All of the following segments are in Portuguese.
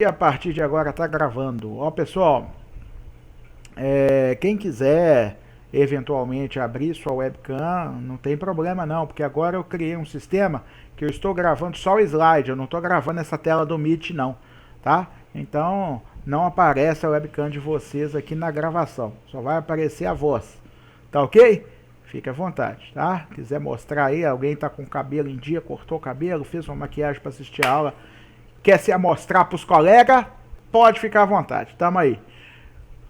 E a partir de agora tá gravando. Ó, pessoal, quem quiser eventualmente abrir sua webcam, não tem problema não, porque agora eu criei um sistema que eu estou gravando só o slide, eu não estou gravando essa tela do Meet não, tá? Então não aparece a webcam de vocês aqui na gravação, só vai aparecer a voz, tá ok? Fique à vontade, tá? Quiser mostrar aí, alguém tá com o cabelo em dia, cortou o cabelo, fez uma maquiagem para assistir a aula, quer se amostrar para os colegas, pode ficar à vontade. Tamo aí.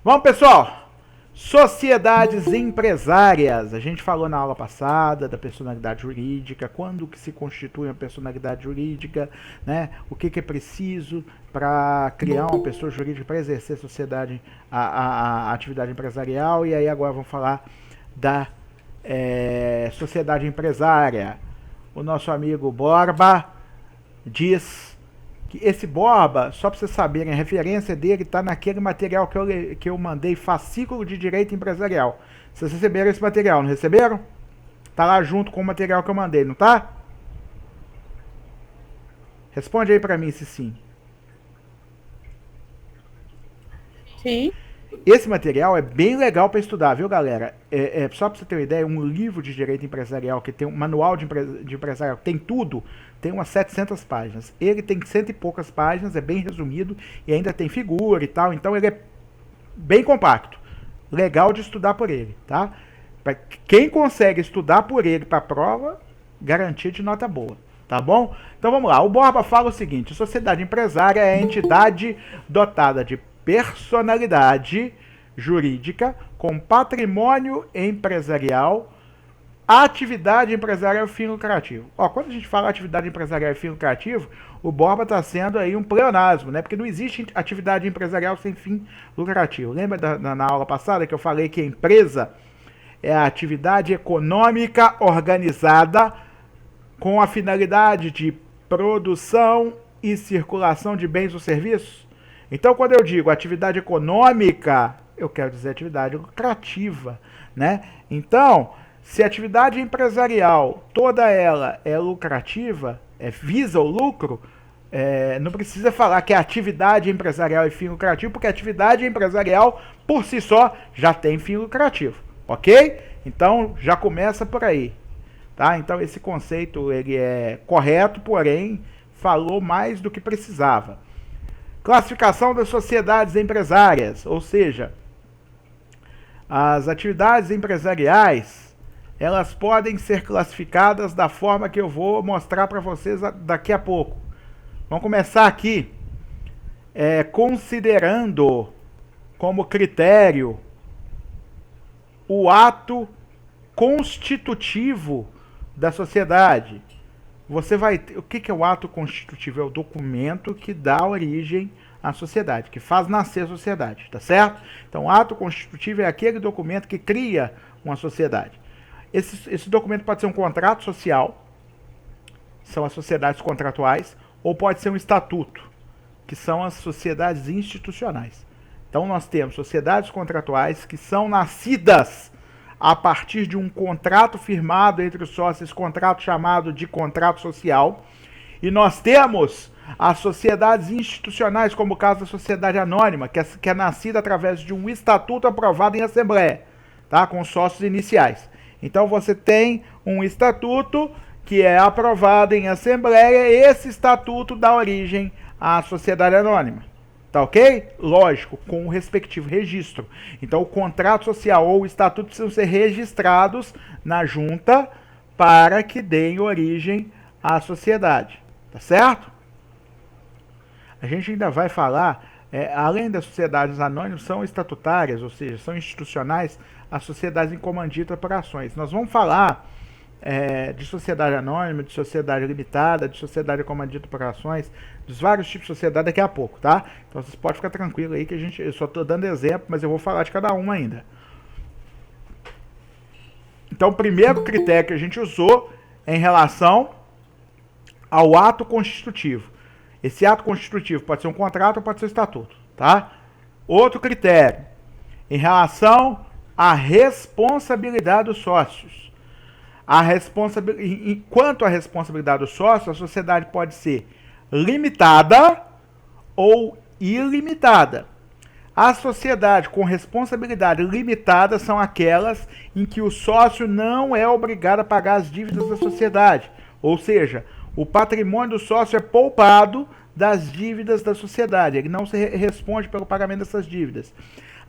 Vamos, pessoal. Sociedades empresárias. A gente falou na aula passada da personalidade jurídica, quando que se constitui uma personalidade jurídica, né? O que é preciso para criar uma pessoa jurídica para exercer a atividade empresarial. E aí agora vamos falar da sociedade empresária. O nosso amigo Borba diz que esse Borba, só para vocês saberem, a referência dele está naquele material que eu mandei, fascículo de direito empresarial. Vocês receberam esse material, não receberam? Tá lá junto com o material que eu mandei, não tá? Responde aí para mim se sim. Sim. Esse material é bem legal para estudar, viu, galera? Só para você ter uma ideia, um livro de direito empresarial que tem um manual de empresarial, tem tudo, tem umas 700 páginas. Ele tem cento e poucas páginas, é bem resumido e ainda tem figura e tal, então ele é bem compacto. Legal de estudar por ele, tá? Pra quem consegue estudar por ele para a prova, garantia de nota boa, tá bom? Então vamos lá. O Borba fala o seguinte: sociedade empresária é a entidade dotada de personalidade jurídica com patrimônio empresarial, atividade empresarial e fim lucrativo. Ó, quando a gente fala atividade empresarial e fim lucrativo, o Borba está sendo aí um pleonasmo, né? Porque não existe atividade empresarial sem fim lucrativo. Lembra na aula passada que eu falei que a empresa é a atividade econômica organizada com a finalidade de produção e circulação de bens ou serviços? Então, quando eu digo atividade econômica, eu quero dizer atividade lucrativa, né? Então, se a atividade empresarial, toda ela é lucrativa, visa o lucro, não precisa falar que é atividade empresarial e fim lucrativo, porque a atividade empresarial, por si só, já tem fim lucrativo, ok? Então, já começa por aí, tá? Então, esse conceito ele é correto, porém, falou mais do que precisava. Classificação das sociedades empresárias, ou seja, as atividades empresariais, elas podem ser classificadas da forma que eu vou mostrar para vocês daqui a pouco. Vamos começar aqui, considerando como critério o ato constitutivo da sociedade. Você vai ter, o que é o ato constitutivo? É o documento que dá origem à sociedade, que faz nascer a sociedade, tá certo? Então, o ato constitutivo é aquele documento que cria uma sociedade. Esse documento pode ser um contrato social, são as sociedades contratuais, ou pode ser um estatuto, que são as sociedades institucionais. Então, nós temos sociedades contratuais que são nascidas a partir de um contrato firmado entre os sócios, esse contrato chamado de contrato social. E nós temos as sociedades institucionais, como o caso da sociedade anônima, que é nascida através de um estatuto aprovado em assembleia, tá? Com os sócios iniciais. Então você tem um estatuto que é aprovado em assembleia, e esse estatuto dá origem à sociedade anônima. Tá ok? Lógico, com o respectivo registro. Então, o contrato social ou o estatuto precisam ser registrados na junta para que deem origem à sociedade. Tá certo? A gente ainda vai falar, além das sociedades anônimas, são estatutárias, ou seja, são institucionais, as sociedades em comandita por ações. Nós vamos falar de sociedade anônima, de sociedade limitada, de sociedade comandita por ações, dos vários tipos de sociedade daqui a pouco, tá? Então vocês podem ficar tranquilos aí que eu só estou dando exemplo, mas eu vou falar de cada uma ainda. Então o primeiro critério que a gente usou é em relação ao ato constitutivo. Esse ato constitutivo pode ser um contrato ou pode ser um estatuto, tá? Outro critério, em relação à responsabilidade dos sócios. Quanto à responsabilidade do sócio, a sociedade pode ser limitada ou ilimitada. A sociedade com responsabilidade limitada são aquelas em que o sócio não é obrigado a pagar as dívidas da sociedade. Ou seja, o patrimônio do sócio é poupado das dívidas da sociedade. Ele não se responde pelo pagamento dessas dívidas.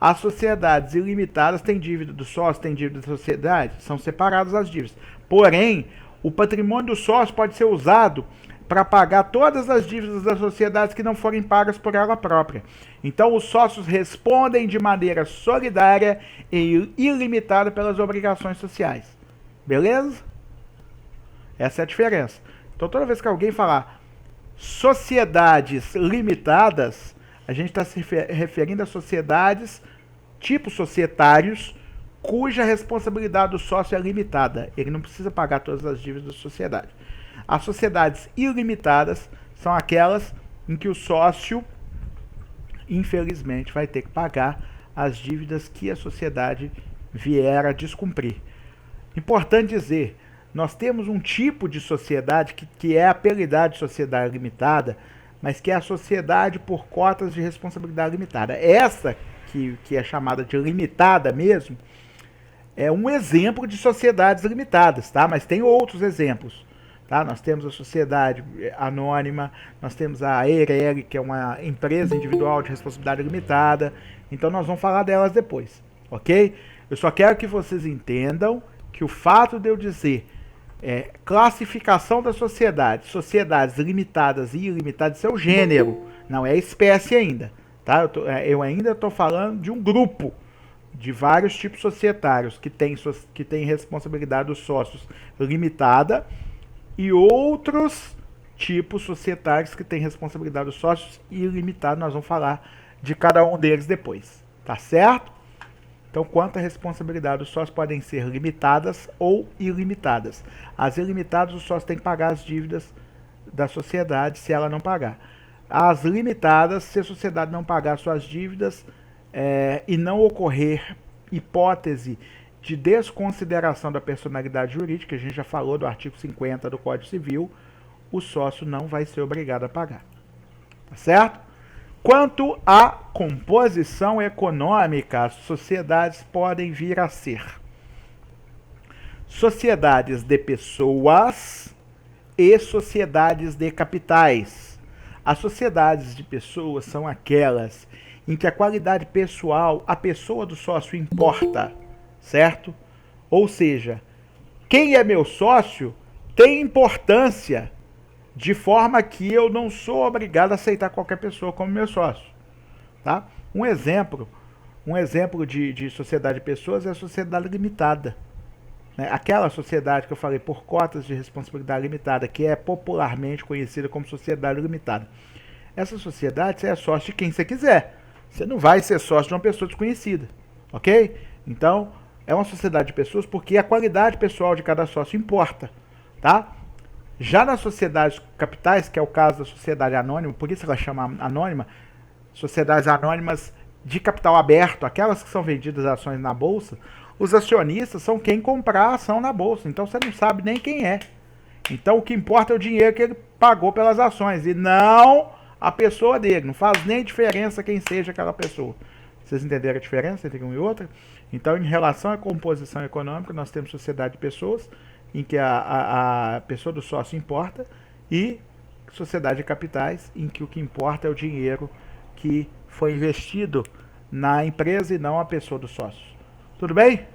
As sociedades ilimitadas têm dívida do sócio, têm dívida da sociedade, são separadas as dívidas. Porém, o patrimônio do sócio pode ser usado para pagar todas as dívidas das sociedades que não forem pagas por ela própria. Então, os sócios respondem de maneira solidária e ilimitada pelas obrigações sociais. Beleza? Essa é a diferença. Então, toda vez que alguém falar sociedades limitadas, a gente está se referindo a sociedades, tipos societários, cuja responsabilidade do sócio é limitada. Ele não precisa pagar todas as dívidas da sociedade. As sociedades ilimitadas são aquelas em que o sócio, infelizmente, vai ter que pagar as dívidas que a sociedade vier a descumprir. Importante dizer, nós temos um tipo de sociedade que é apelidada de sociedade limitada, mas que é a sociedade por cotas de responsabilidade limitada. Essa, que é chamada de limitada mesmo, é um exemplo de sociedades limitadas, tá? Mas tem outros exemplos. Tá? Nós temos a sociedade anônima, nós temos a EIRELI, que é uma empresa individual de responsabilidade limitada. Então nós vamos falar delas depois, ok? Eu só quero que vocês entendam que o fato de eu dizer classificação da sociedade, sociedades limitadas e ilimitadas, isso é o gênero, não é espécie ainda. Tá? Eu ainda estou falando de um grupo de vários tipos societários que tem responsabilidade dos sócios limitada, e outros tipos societários que têm responsabilidade dos sócios ilimitada. Nós vamos falar de cada um deles depois, tá certo? Então, quanto à responsabilidade dos sócios, podem ser limitadas ou ilimitadas. As ilimitadas, o sócio tem que pagar as dívidas da sociedade se ela não pagar. As limitadas, se a sociedade não pagar suas dívidas e não ocorrer hipótese de desconsideração da personalidade jurídica, a gente já falou do artigo 50 do Código Civil, o sócio não vai ser obrigado a pagar. Tá certo? Quanto à composição econômica, as sociedades podem vir a ser sociedades de pessoas e sociedades de capitais. As sociedades de pessoas são aquelas em que a qualidade pessoal, a pessoa do sócio importa, certo? Ou seja, quem é meu sócio tem importância, de forma que eu não sou obrigado a aceitar qualquer pessoa como meu sócio. Tá? Um exemplo de sociedade de pessoas é a sociedade limitada. Né? Aquela sociedade que eu falei por cotas de responsabilidade limitada, que é popularmente conhecida como sociedade limitada. Essa sociedade você é sócio de quem você quiser. Você não vai ser sócio de uma pessoa desconhecida. Ok? Então, é uma sociedade de pessoas porque a qualidade pessoal de cada sócio importa. Tá? Já nas sociedades capitais, que é o caso da sociedade anônima, por isso ela chama anônima, sociedades anônimas de capital aberto, aquelas que são vendidas ações na bolsa, os acionistas são quem comprar a ação na bolsa, então você não sabe nem quem é. Então o que importa é o dinheiro que ele pagou pelas ações e não a pessoa dele, não faz nem diferença quem seja aquela pessoa. Vocês entenderam a diferença entre uma e outra? Então, em relação à composição econômica, nós temos sociedade de pessoas, em que a pessoa do sócio importa, e sociedade de capitais, em que o que importa é o dinheiro que foi investido na empresa e não a pessoa do sócio. Tudo bem?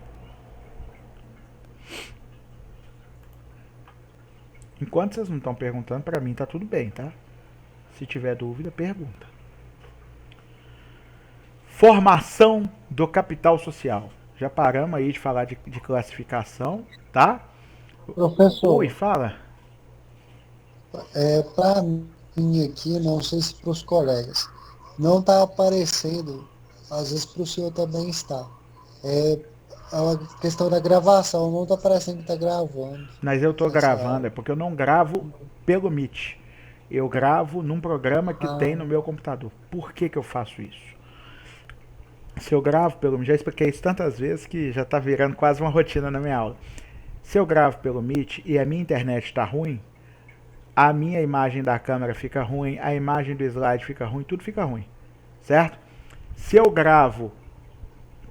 Enquanto vocês não estão perguntando, para mim tá tudo bem, tá? Se tiver dúvida, pergunta. Formação do capital social. Já paramos aí de falar de classificação, tá? Professor, Oi, fala. para mim aqui, não sei se para os colegas, não está aparecendo, às vezes para o senhor também está. É a questão da gravação, não está parecendo que está gravando. Mas eu tô gravando, é porque eu não gravo pelo Meet. Eu gravo num programa que tem no meu computador. Por que eu faço isso? Se eu gravo pelo Meet, já expliquei isso tantas vezes que já está virando quase uma rotina na minha aula. Se eu gravo pelo Meet e a minha internet está ruim, a minha imagem da câmera fica ruim, a imagem do slide fica ruim, tudo fica ruim, certo? Se eu gravo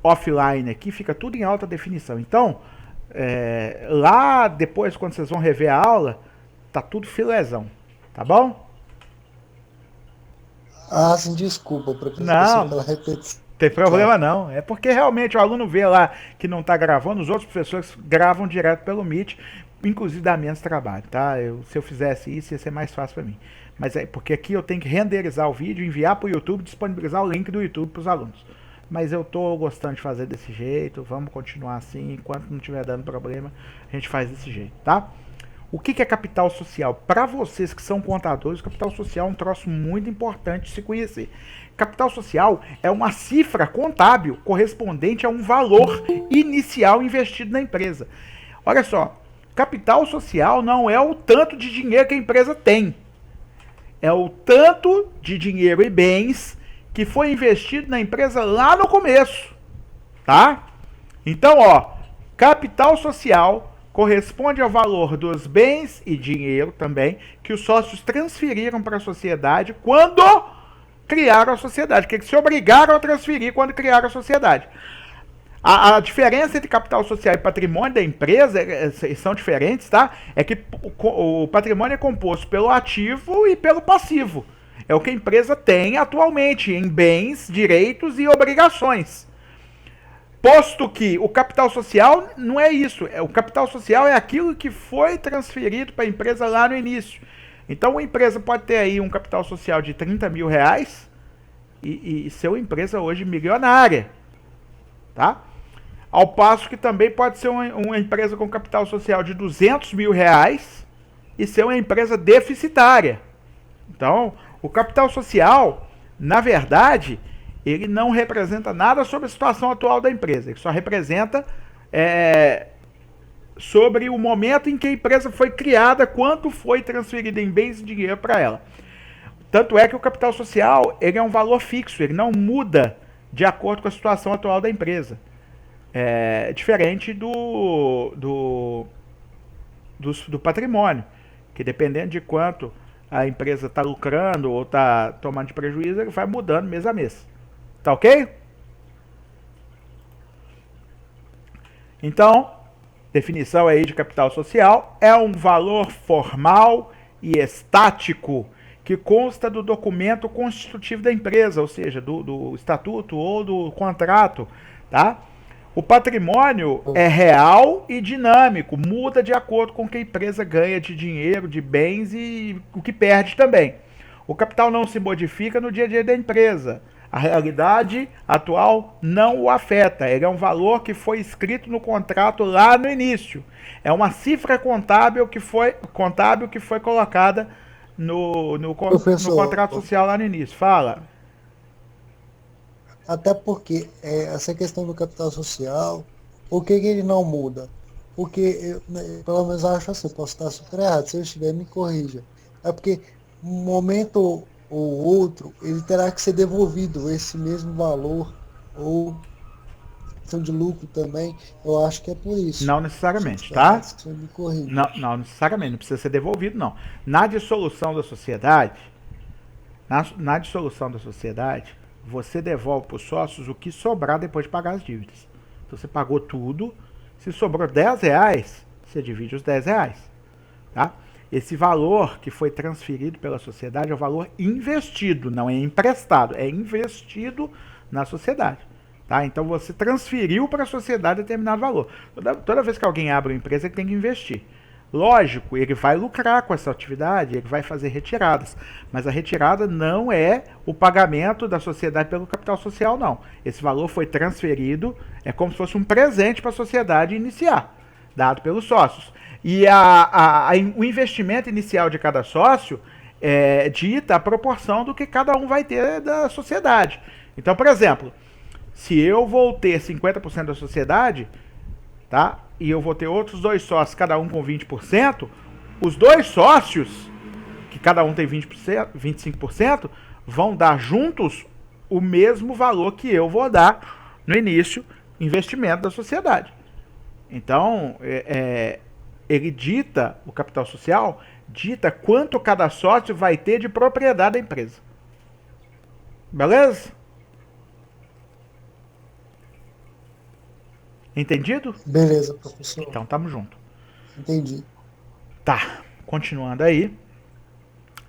offline aqui, fica tudo em alta definição. Então, lá depois, quando vocês vão rever a aula, tá tudo filézão, tá bom? Ah, sim, desculpa, professor, Não, pela repetição. tem problema não. É porque realmente o aluno vê lá que não está gravando, os outros professores gravam direto pelo Meet, inclusive dá menos trabalho, tá? Se eu fizesse isso, ia ser mais fácil para mim. Mas é porque aqui eu tenho que renderizar o vídeo, enviar para o YouTube, disponibilizar o link do YouTube para os alunos. Mas eu tô gostando de fazer desse jeito, vamos continuar assim, enquanto não estiver dando problema, a gente faz desse jeito, tá? O que é capital social? Para vocês que são contadores, capital social é um troço muito importante de se conhecer. Capital social é uma cifra contábil correspondente a um valor inicial investido na empresa. Olha só, capital social não é o tanto de dinheiro que a empresa tem. É o tanto de dinheiro e bens que foi investido na empresa lá no começo, tá? Então, ó, capital social corresponde ao valor dos bens e dinheiro também que os sócios transferiram para a sociedade quando criaram a sociedade, que eles se obrigaram a transferir quando criaram a sociedade. A diferença entre capital social e patrimônio da empresa são diferentes, tá? É que o patrimônio é composto pelo ativo e pelo passivo. É o que a empresa tem atualmente em bens, direitos e obrigações. Posto que o capital social não é isso. O capital social é aquilo que foi transferido para a empresa lá no início. Então, uma empresa pode ter aí um capital social de 30 mil reais e ser uma empresa hoje milionária, tá? Ao passo que também pode ser uma empresa com capital social de 200 mil reais e ser uma empresa deficitária. Então, o capital social, na verdade, ele não representa nada sobre a situação atual da empresa. Ele só representa sobre o momento em que a empresa foi criada, quanto foi transferido em bens e dinheiro para ela. Tanto é que o capital social ele é um valor fixo, ele não muda de acordo com a situação atual da empresa. Diferente do patrimônio, que dependendo de quanto a empresa está lucrando ou está tomando de prejuízo, ele vai mudando mês a mês. Tá ok? Então, definição aí de capital social é um valor formal e estático que consta do documento constitutivo da empresa, ou seja, do estatuto ou do contrato, tá? O patrimônio é real e dinâmico, muda de acordo com o que a empresa ganha de dinheiro, de bens e o que perde também. O capital não se modifica no dia a dia da empresa. A realidade atual não o afeta. Ele é um valor que foi escrito no contrato lá no início. É uma cifra contábil que foi colocada no contrato social lá no início. Fala. Até porque essa questão do capital social, por que ele não muda? Porque, pelo menos acho assim, posso estar super errado, se eu estiver, me corrija. É porque um momento ou outro, ele terá que ser devolvido esse mesmo valor, ou questão de lucro também, eu acho que é por isso. Não necessariamente, tá? Me corrija. Não necessariamente, não precisa ser devolvido, não. Na dissolução da sociedade, você devolve para os sócios o que sobrar depois de pagar as dívidas. Então você pagou tudo, se sobrou 10 reais, você divide os 10 reais. Tá? Esse valor que foi transferido pela sociedade é o valor investido, não é emprestado, é investido na sociedade. Tá? Então você transferiu para a sociedade determinado valor. Toda vez que alguém abre uma empresa, ele tem que investir. Lógico, ele vai lucrar com essa atividade, ele vai fazer retiradas, mas a retirada não é o pagamento da sociedade pelo capital social, não. Esse valor foi transferido, é como se fosse um presente para a sociedade iniciar, dado pelos sócios. E o investimento inicial de cada sócio dita a proporção do que cada um vai ter da sociedade. Então, por exemplo, se eu vou ter 50% da sociedade, tá? E eu vou ter outros dois sócios, cada um com 20%, os dois sócios, que cada um tem 20%, 25%, vão dar juntos o mesmo valor que eu vou dar no início, investimento da sociedade. Então, ele dita, o capital social, dita quanto cada sócio vai ter de propriedade da empresa. Beleza? Entendido? Beleza, professor. Então, tamo junto. Entendi. Tá, continuando aí.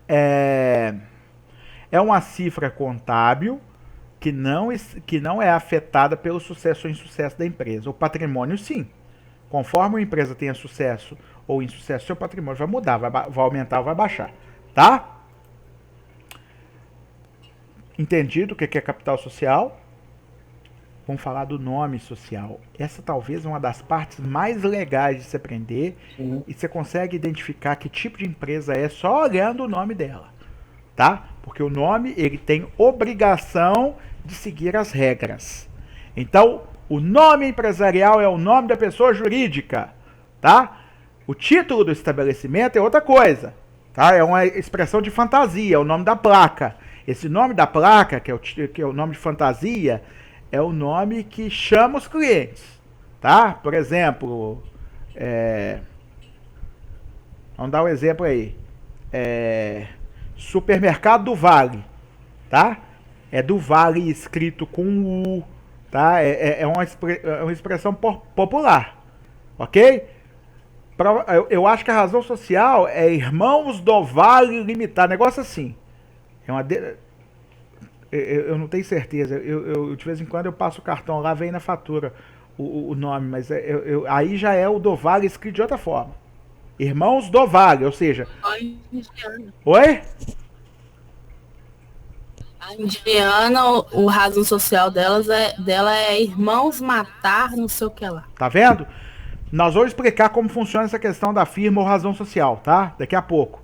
É uma cifra contábil que não é afetada pelo sucesso ou insucesso da empresa. O patrimônio, sim. Conforme a empresa tenha sucesso ou insucesso, seu patrimônio vai mudar, vai aumentar ou vai baixar. Tá? Entendido o que é capital social? Vamos falar do nome social. Essa talvez é uma das partes mais legais de se aprender. Sim. E você consegue identificar que tipo de empresa é só olhando o nome dela. Tá? Porque o nome, ele tem obrigação de seguir as regras. Então, o nome empresarial é o nome da pessoa jurídica, tá? O título do estabelecimento é outra coisa, tá? É uma expressão de fantasia, é o nome da placa. Esse nome da placa, que é o nome de fantasia, é o nome que chama os clientes, tá? Por exemplo, vamos dar um exemplo aí. Supermercado do Vale, tá? É do Vale escrito com U, tá? É uma expressão popular, ok? Eu acho que a razão social é Irmãos do Vale Limitado, negócio assim. Eu não tenho certeza. De vez em quando eu passo o cartão lá, vem na fatura o nome, mas aí já é o do Vale escrito de outra forma. Irmãos do Vale, ou seja... Oi? A indiana, o razão social dela é irmãos matar, não sei o que lá. Tá vendo? Nós vamos explicar como funciona essa questão da firma ou razão social, tá? Daqui a pouco.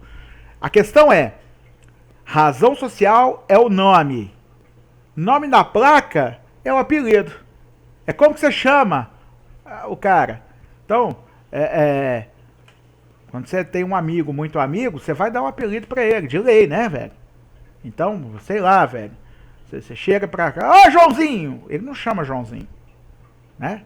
A questão é, razão social é o nome. Nome da placa é o apelido. É como que você chama o cara. Então, quando você tem um amigo, muito amigo, você vai dar um apelido pra ele, de lei, né, velho? Então, sei lá, velho. Você chega pra cá, ó, Joãozinho! Ele não chama Joãozinho, né?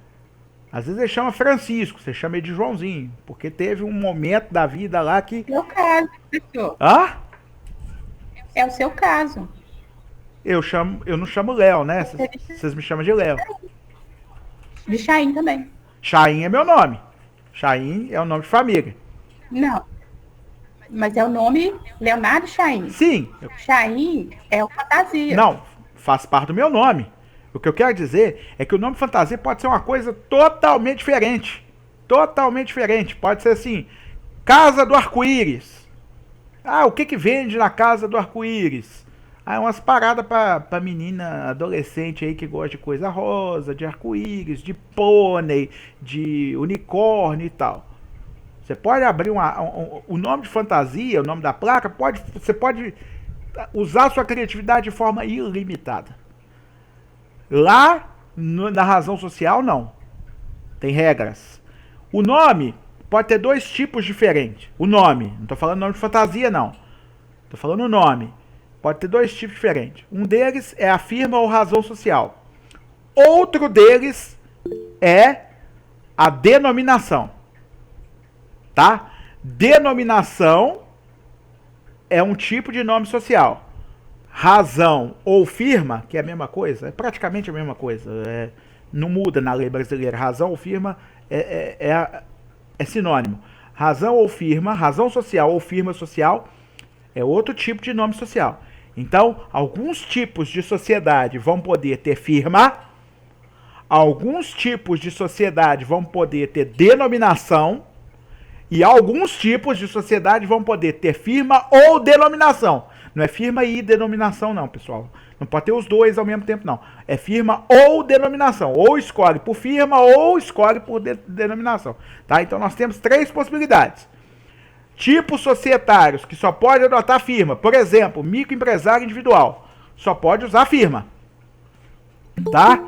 Às vezes ele chama Francisco, você chama ele de Joãozinho, porque teve um momento da vida lá que... É o caso, professor. Hã? É o seu caso. Eu não chamo Léo, né? Vocês me chamam de Léo. De Chaim também. Chaim é meu nome. Chaim é o nome de família. Não. Mas é o nome Leonardo Chaim. Sim. Chaim é o fantasia. Não, faz parte do meu nome. O que eu quero dizer é que o nome fantasia pode ser uma coisa totalmente diferente. Totalmente diferente. Pode ser assim, Casa do Arco-Íris. Ah, o que vende na Casa do Arco-Íris? Ah, umas paradas pra menina adolescente aí que gosta de coisa rosa, de arco-íris, de pônei, de unicórnio e tal. Você pode abrir o nome de fantasia, o nome da placa, você pode usar sua criatividade de forma ilimitada. Lá, na razão social, não. Tem regras. O nome pode ter dois tipos diferentes. O nome, não estou falando nome de fantasia, não. Estou falando o nome. Pode ter dois tipos diferentes. Um deles é a firma ou razão social. Outro deles é a denominação. Tá? Denominação é um tipo de nome social. Razão ou firma, que é a mesma coisa, é praticamente a mesma coisa. Não muda na lei brasileira. Razão ou firma é sinônimo. Razão ou firma, razão social ou firma social é outro tipo de nome social. Então, alguns tipos de sociedade vão poder ter firma, alguns tipos de sociedade vão poder ter denominação, e alguns tipos de sociedade vão poder ter firma ou denominação. Não é firma e denominação não, pessoal. Não pode ter os dois ao mesmo tempo, não. É firma ou denominação. Ou escolhe por firma ou escolhe por denominação. Tá? Então, nós temos três possibilidades. Tipos societários que só pode adotar firma. Por exemplo, microempresário individual. Só pode usar firma. Tá?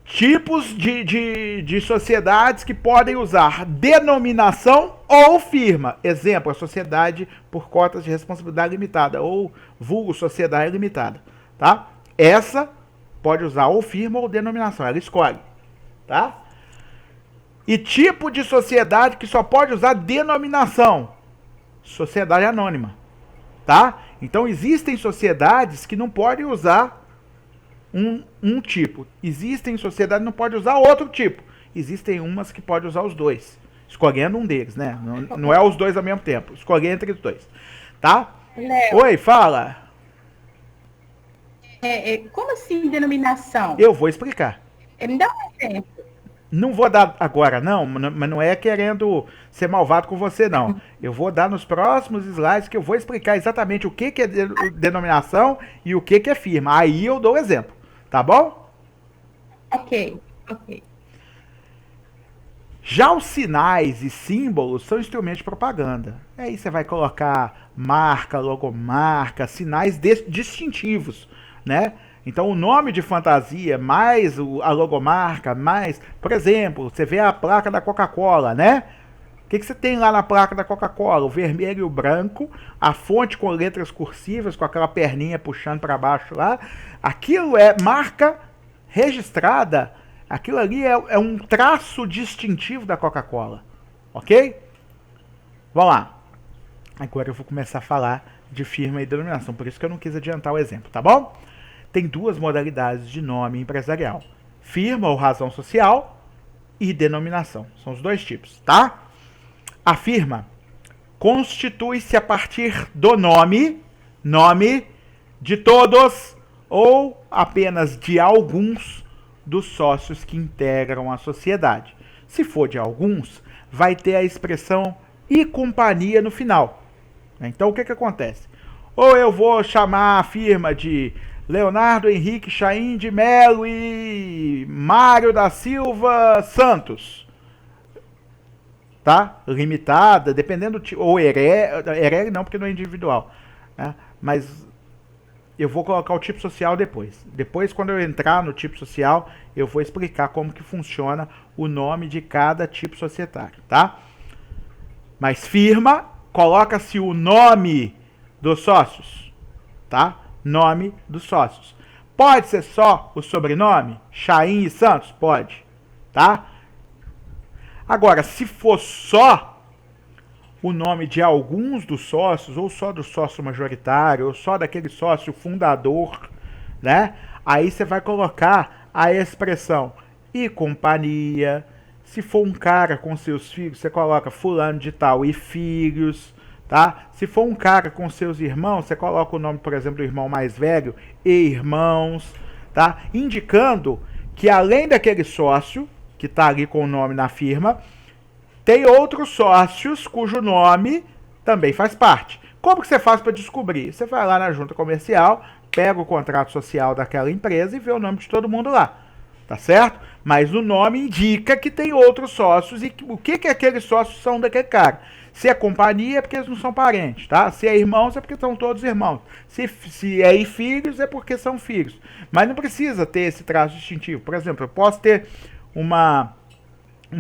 Tipos de sociedades que podem usar denominação ou firma. Exemplo, a sociedade por cotas de responsabilidade limitada. Ou vulgo sociedade limitada. Tá? Essa pode usar ou firma ou denominação. Ela escolhe. Tá? E tipo de sociedade que só pode usar denominação. sociedade anônima, tá? Então existem sociedades que não podem usar um tipo. Existem sociedades que não podem usar outro tipo. Existem umas que podem usar os dois. Escolhendo um deles, né? Não é os dois ao mesmo tempo. Escolher entre os dois. Tá? Léo, Oi, fala. como assim denominação? Eu vou explicar. Me dá um exemplo. Não vou dar agora, não, mas não é querendo ser malvado com você, não. Eu vou dar nos próximos slides que eu vou explicar exatamente o que é denominação e o que é firma. Aí eu dou o exemplo, tá bom? Ok. Já os sinais e símbolos são instrumentos de propaganda. Aí você vai colocar marca, logomarca, sinais distintivos, né? Então o nome de fantasia mais a logomarca, mais, por exemplo, você vê a placa da Coca-Cola, né? O que você tem lá na placa da Coca-Cola? O vermelho e o branco, a fonte com letras cursivas, com aquela perninha puxando para baixo lá. Aquilo é marca registrada. Aquilo ali é um traço distintivo da Coca-Cola, ok? Vamos lá. Agora eu vou começar a falar de firma e denominação, por isso que eu não quis adiantar o exemplo, tá bom? Tem duas modalidades de nome empresarial: firma ou razão social e denominação. São os dois tipos, tá? A firma constitui-se a partir do nome de todos ou apenas de alguns dos sócios que integram a sociedade. Se for de alguns, vai ter a expressão e companhia no final. Então o que acontece? Ou eu vou chamar a firma de Leonardo Henrique Chaim de Melo e Mário da Silva Santos, tá? Limitada, dependendo do tipo, ou ERE não, porque não é individual, né? Mas eu vou colocar o tipo social depois. Depois, quando eu entrar no tipo social, eu vou explicar como que funciona o nome de cada tipo societário, tá? Mas firma, coloca-se o nome dos sócios, tá? Nome dos sócios. Pode ser só o sobrenome? Chaim e Santos? Pode, tá? Agora, se for só o nome de alguns dos sócios, ou só do sócio majoritário, ou só daquele sócio fundador, né? Aí você vai colocar a expressão e companhia. Se for um cara com seus filhos, você coloca fulano de tal e filhos, tá? Se for um cara com seus irmãos, você coloca o nome, por exemplo, do irmão mais velho e irmãos, tá? Indicando que além daquele sócio que está ali com o nome na firma, tem outros sócios cujo nome também faz parte. Como que você faz para descobrir? Você vai lá na junta comercial, pega o contrato social daquela empresa e vê o nome de todo mundo lá. Tá certo? Mas o nome indica que tem outros sócios e o que aqueles sócios são daquele cara. Se é companhia é porque eles não são parentes, tá? Se é irmãos é porque são todos irmãos. Se é filhos é porque são filhos. Mas não precisa ter esse traço distintivo. Por exemplo, eu posso ter uma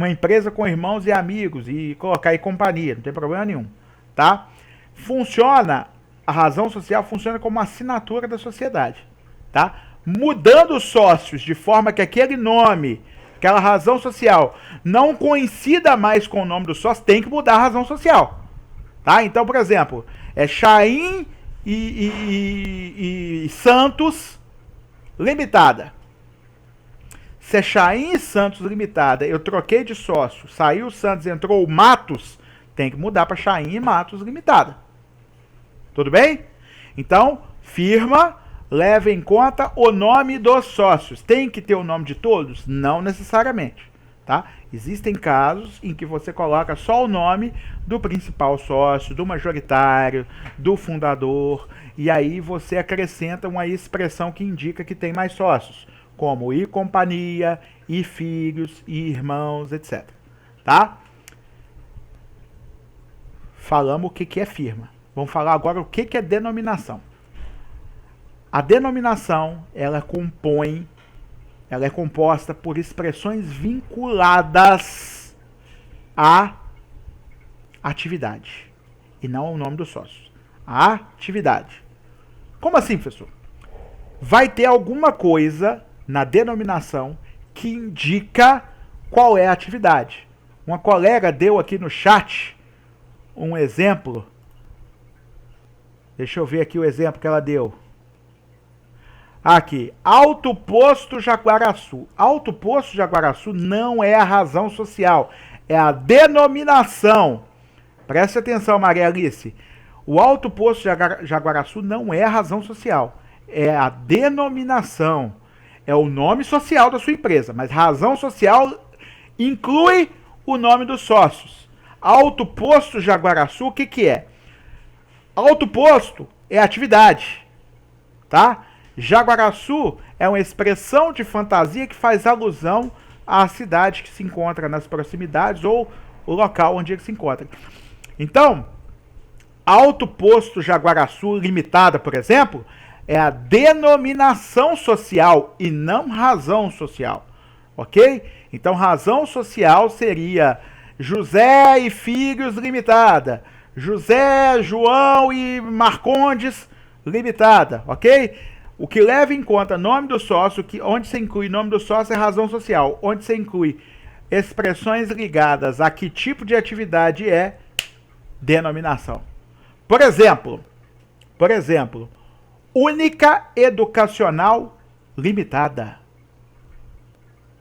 empresa com irmãos e amigos e colocar aí companhia, não tem problema nenhum, tá? A razão social funciona como uma assinatura da sociedade, tá? Mudando os sócios de forma que aquele nome, aquela razão social não coincida mais com o nome do sócio, tem que mudar a razão social, tá? Então, por exemplo, é Chaim e Santos Limitada. Se é Chaim e Santos Limitada, eu troquei de sócio, saiu o Santos, entrou o Matos, tem que mudar para Chaim e Matos Limitada. Tudo bem? Então, firma, leva em conta o nome dos sócios. Tem que ter o nome de todos? Não necessariamente, tá? Existem casos em que você coloca só o nome do principal sócio, do majoritário, do fundador, e aí você acrescenta uma expressão que indica que tem mais sócios, como e companhia, e filhos, e irmãos, etc. Tá? Falamos o que é firma. Vamos falar agora o que é denominação. A denominação, ela é composta por expressões vinculadas à atividade, e não ao nome dos sócios. A atividade. Como assim, professor? Vai ter alguma coisa na denominação que indica qual é a atividade. Uma colega deu aqui no chat um exemplo Deixa eu ver aqui o exemplo que ela deu. Aqui, Alto Posto Jaguaraçu. Alto Posto Jaguaraçu não é a razão social, é a denominação. Preste atenção, Maria Alice. O Alto Posto Jaguaraçu não é a razão social, é a denominação. É o nome social da sua empresa, mas razão social inclui o nome dos sócios. Alto Posto Jaguaraçu, o que que é? Alto Posto é atividade, tá? Jaguaraçu é uma expressão de fantasia que faz alusão à cidade que se encontra nas proximidades ou o local onde ele se encontra. Então, Alto Posto Jaguaraçu Limitada, por exemplo, é a denominação social e não razão social, ok? Então, razão social seria José e Filhos Limitada, José, João e Marcondes Limitada, ok? O que leva em conta nome do sócio, onde se inclui nome do sócio é razão social, onde se inclui expressões ligadas a que tipo de atividade é denominação. Por exemplo, Única Educacional Limitada,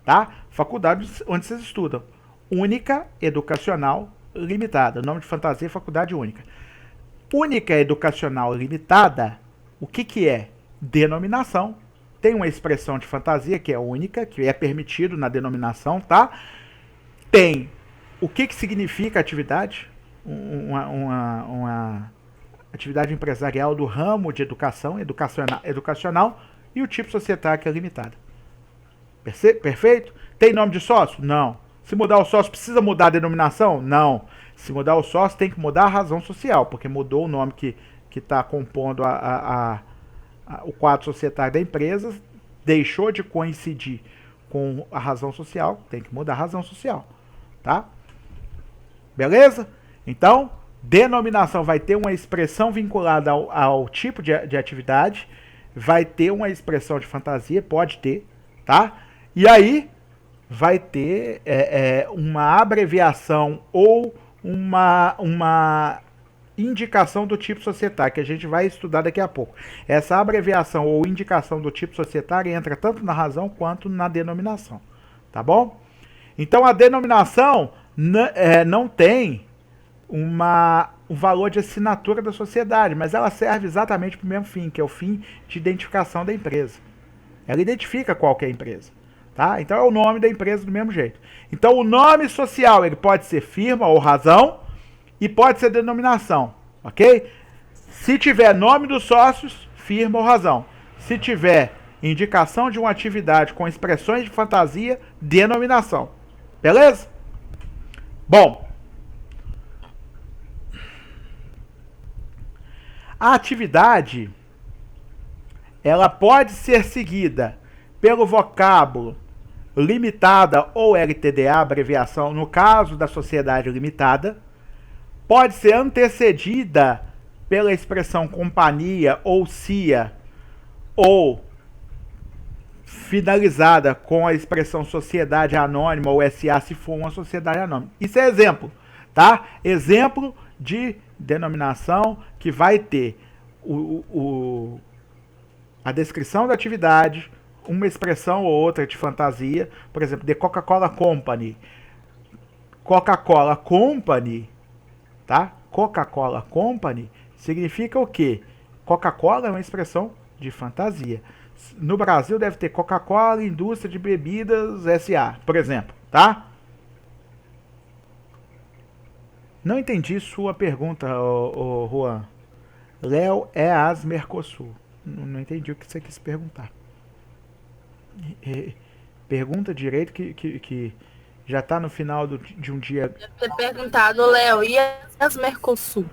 tá? Faculdade onde vocês estudam. Única Educacional Limitada, nome de fantasia, faculdade única. Única Educacional Limitada, o que que é? Denominação. Tem uma expressão de fantasia que é única, que é permitido na denominação, tá? Tem o que que significa atividade, uma atividade empresarial do ramo de educacional e o tipo societário que é limitado. Perfeito? Tem nome de sócio? Não. Se mudar o sócio, precisa mudar a denominação? Não. Se mudar o sócio, tem que mudar a razão social, porque mudou o nome que está compondo o quadro societário da empresa, deixou de coincidir com a razão social, tem que mudar a razão social, tá? Beleza? Então, denominação vai ter uma expressão vinculada ao tipo de atividade, vai ter uma expressão de fantasia, pode ter, tá? E aí vai ter uma abreviação ou uma indicação do tipo societário, que a gente vai estudar daqui a pouco. Essa abreviação ou indicação do tipo societário entra tanto na razão quanto na denominação, tá bom? Então a denominação não tem um valor de assinatura da sociedade, mas ela serve exatamente para o mesmo fim, que é o fim de identificação da empresa. Ela identifica qual que é a empresa, tá? Então é o nome da empresa do mesmo jeito. Então o nome social ele pode ser firma ou razão, e pode ser denominação, ok? Se tiver nome dos sócios, firma ou razão. Se tiver indicação de uma atividade com expressões de fantasia, denominação. Beleza? Bom. A atividade, ela pode ser seguida pelo vocábulo limitada ou LTDA, abreviação, no caso da sociedade limitada. Pode ser antecedida pela expressão companhia ou CIA, ou finalizada com a expressão sociedade anônima ou SA, se for uma sociedade anônima. Isso é exemplo, tá? Exemplo de denominação que vai ter a descrição da atividade, uma expressão ou outra de fantasia, por exemplo, The Coca-Cola Company. Coca-Cola Company, tá? Coca-Cola Company significa o quê? Coca-Cola é uma expressão de fantasia. No Brasil deve ter Coca-Cola Indústria de Bebidas S.A., por exemplo, tá? Não entendi sua pergunta, Juan. Léo é as Mercosul. Não entendi o que você quis perguntar. Pergunta direito que já está no final de um dia. Deve ter perguntado, Léo, e as Mercosul?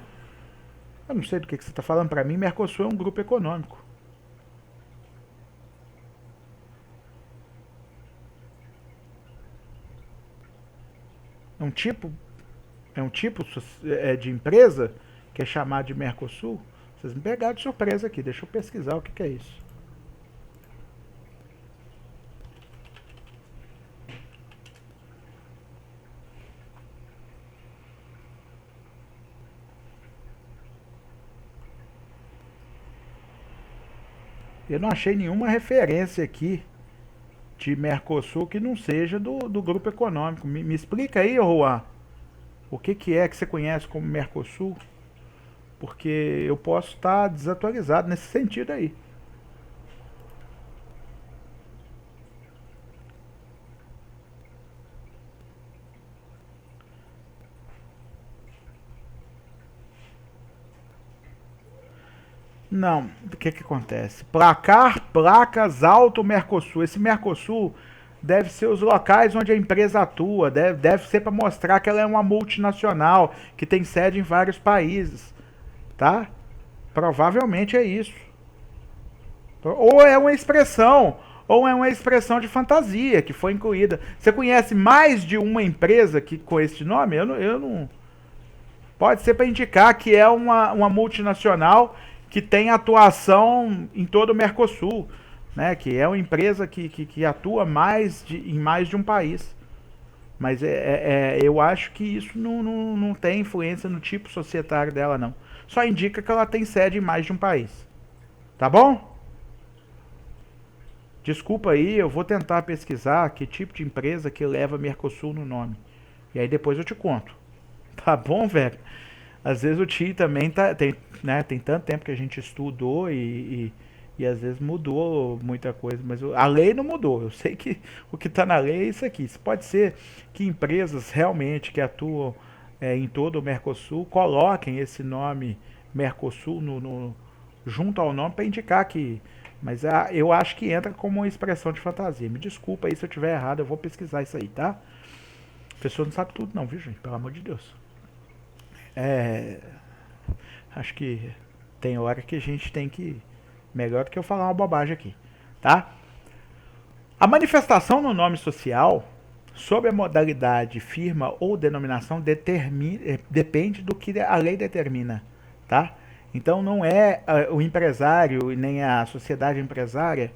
Eu não sei do que você está falando. Para mim, Mercosul é um grupo econômico. É um tipo de empresa que é chamado de Mercosul. Vocês me pegaram de surpresa aqui. Deixa eu pesquisar o que é isso. Eu não achei nenhuma referência aqui de Mercosul que não seja do grupo econômico. Me explica aí, Juan, o que é que você conhece como Mercosul? Porque eu posso estar desatualizado nesse sentido aí. Não, o que acontece? Placar, placas, Alto Mercosul. Esse Mercosul deve ser os locais onde a empresa atua, deve ser para mostrar que ela é uma multinacional, que tem sede em vários países, tá? Provavelmente é isso. Ou é uma expressão de fantasia que foi incluída. Você conhece mais de uma empresa que, com esse nome? Eu não. Pode ser para indicar que é uma multinacional que tem atuação em todo o Mercosul, né? Que é uma empresa que atua em mais de um país. Mas eu acho que isso não tem influência no tipo societário dela, não. Só indica que ela tem sede em mais de um país. Tá bom? Desculpa aí, eu vou tentar pesquisar que tipo de empresa que leva Mercosul no nome. E aí depois eu te conto. Tá bom, velho? Às vezes o TI também tem tanto tempo que a gente estudou e às vezes mudou muita coisa, mas a lei não mudou. Eu sei que o que está na lei é isso aqui. Isso pode ser que empresas realmente que atuam em todo o Mercosul coloquem esse nome Mercosul junto ao nome para indicar que. Mas eu acho que entra como uma expressão de fantasia. Me desculpa aí se eu estiver errado, eu vou pesquisar isso aí, tá? A pessoa não sabe tudo não, viu, gente? Pelo amor de Deus. Acho que tem hora que a gente tem que... Melhor do que eu falar uma bobagem aqui, tá? A manifestação no nome social, sob a modalidade, firma ou denominação, depende do que a lei determina, tá? Então não é o empresário e nem a sociedade empresária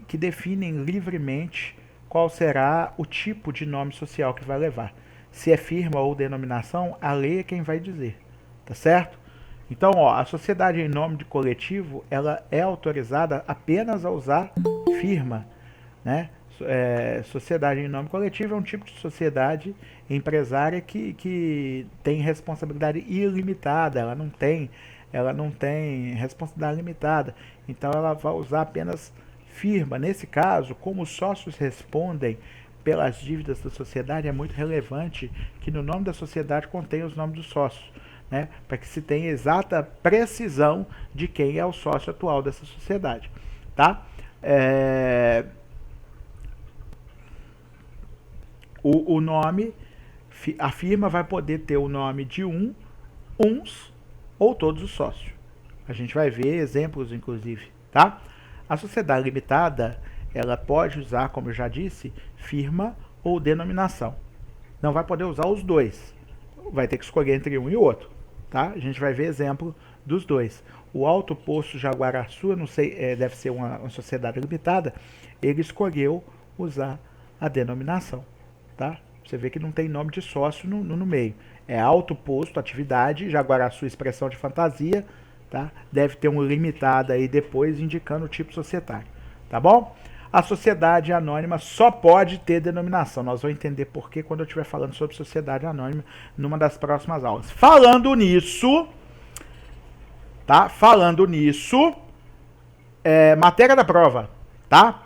que definem livremente qual será o tipo de nome social que vai levar. Se é firma ou denominação, a lei é quem vai dizer, tá certo? Então, a sociedade em nome de coletivo, ela é autorizada apenas a usar firma, né? Sociedade em nome coletivo é um tipo de sociedade empresária que tem responsabilidade ilimitada, ela não tem responsabilidade limitada, então ela vai usar apenas firma. Nesse caso, como os sócios respondem pelas dívidas da sociedade, é muito relevante que no nome da sociedade contenha os nomes dos sócios, né, para que se tenha exata precisão de quem é o sócio atual dessa sociedade, tá? O nome, a firma vai poder ter o nome de uns ou todos os sócios. A gente vai ver exemplos, inclusive, tá? A sociedade limitada, ela pode usar, como eu já disse, firma ou denominação. Não vai poder usar os dois. Vai ter que escolher entre um e outro, tá? A gente vai ver exemplo dos dois. O Alto Posto Jaguaraçu, não sei, deve ser uma sociedade limitada, ele escolheu usar a denominação, tá? Você vê que não tem nome de sócio no meio. É Alto Posto, atividade, Jaguaraçu, expressão de fantasia, tá? Deve ter um limitado aí depois indicando o tipo societário, tá bom? A sociedade anônima só pode ter denominação. Nós vamos entender por quê quando eu estiver falando sobre sociedade anônima numa das próximas aulas. Falando nisso, tá? Matéria da prova, tá?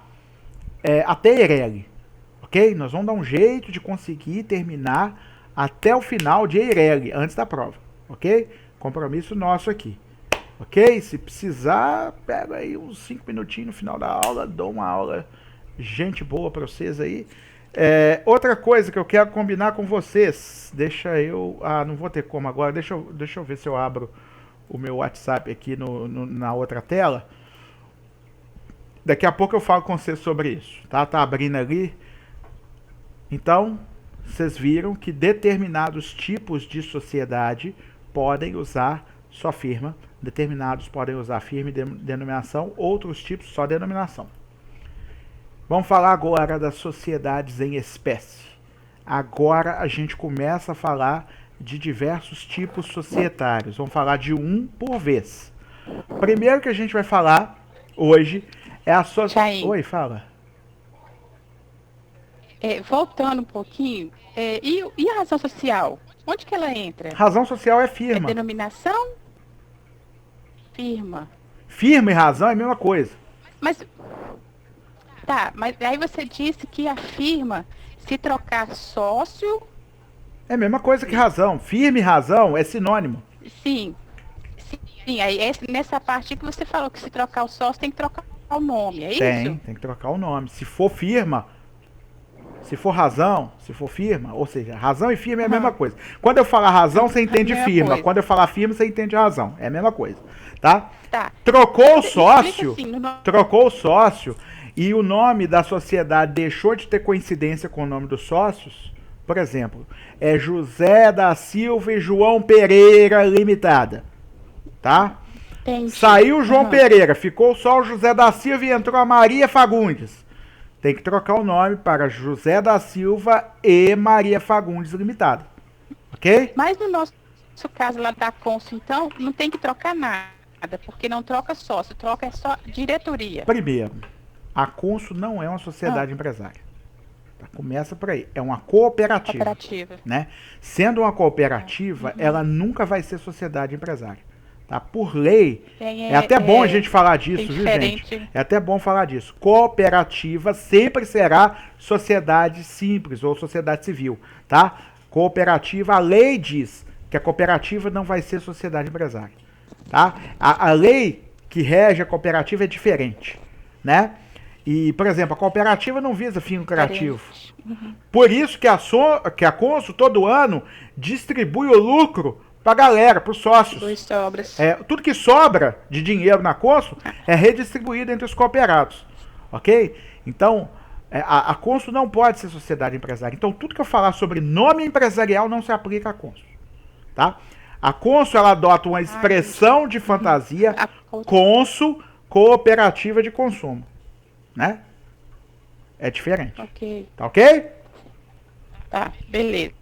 Até Eireli, ok? Nós vamos dar um jeito de conseguir terminar até o final de Eireli, antes da prova, ok? Compromisso nosso aqui. Ok? Se precisar, pega aí uns 5 minutinhos no final da aula, dou uma aula gente boa para vocês aí. Outra coisa que eu quero combinar com vocês, não vou ter como agora, deixa eu ver se eu abro o meu WhatsApp aqui na outra tela. Daqui a pouco eu falo com vocês sobre isso, tá? Tá abrindo ali. Então, vocês viram que determinados tipos de sociedade podem usar só firma, determinados podem usar firma e denominação, outros tipos só denominação. Vamos falar agora das sociedades em espécie. Agora a gente começa a falar de diversos tipos societários. Vamos falar de um por vez. Primeiro que a gente vai falar hoje é a Jair. Oi, fala. Voltando um pouquinho, e a razão social? Onde que ela entra? Razão social é É firma. denominação? Firma. Firma e razão é a mesma coisa. Mas aí você disse que a firma, se trocar sócio, É a mesma coisa que razão. Firma e razão é sinônimo. sim. Sim, aí nessa parte que você falou que se trocar o sócio tem que trocar o nome, é isso? Tem que trocar o nome. Se for firma, se for razão, se for firma, ou seja, razão e firma é a mesma coisa. Quando eu falar razão, você entende mesma firma. coisa. Quando eu falar firma, você entende razão. É a mesma coisa, tá? Tá. Trocou o Explica sócio, assim, trocou o sócio e o nome da sociedade deixou de ter coincidência com o nome dos sócios. Por exemplo, é José da Silva e João Pereira Limitada, tá? Entendi. Saiu o João Uhum. Pereira, ficou só o José da Silva e entrou a Maria Fagundes. Tem que trocar o nome para José da Silva e Maria Fagundes Limitada. Ok? Mas no nosso caso lá da Consul, então, não tem que trocar nada, porque não troca sócio, troca só diretoria. Primeiro, a Consul não é uma sociedade empresária. Tá? Começa por aí. É uma cooperativa. Cooperativa. Né? Sendo uma cooperativa, ela nunca vai ser sociedade empresária. Tá? Por lei, é até bom a gente falar disso, viu, gente? É até bom falar disso. Cooperativa sempre será sociedade simples ou sociedade civil, tá? Cooperativa, a lei diz que a cooperativa não vai ser sociedade empresária, tá? A lei que rege a cooperativa é diferente, né? E, por exemplo, a cooperativa não visa fim lucrativo. Por isso que a Consul todo ano distribui o lucro pra galera, pros sócios. Dois sobras. Tudo que sobra de dinheiro na Consul é redistribuído entre os cooperados, ok? Então, a Consul não pode ser sociedade empresária. Então, tudo que eu falar sobre nome empresarial não se aplica à Consul, tá? A Consul, ela adota uma expressão de fantasia, Consul, cooperativa de consumo, né? É diferente, Ok. tá ok? Tá, beleza.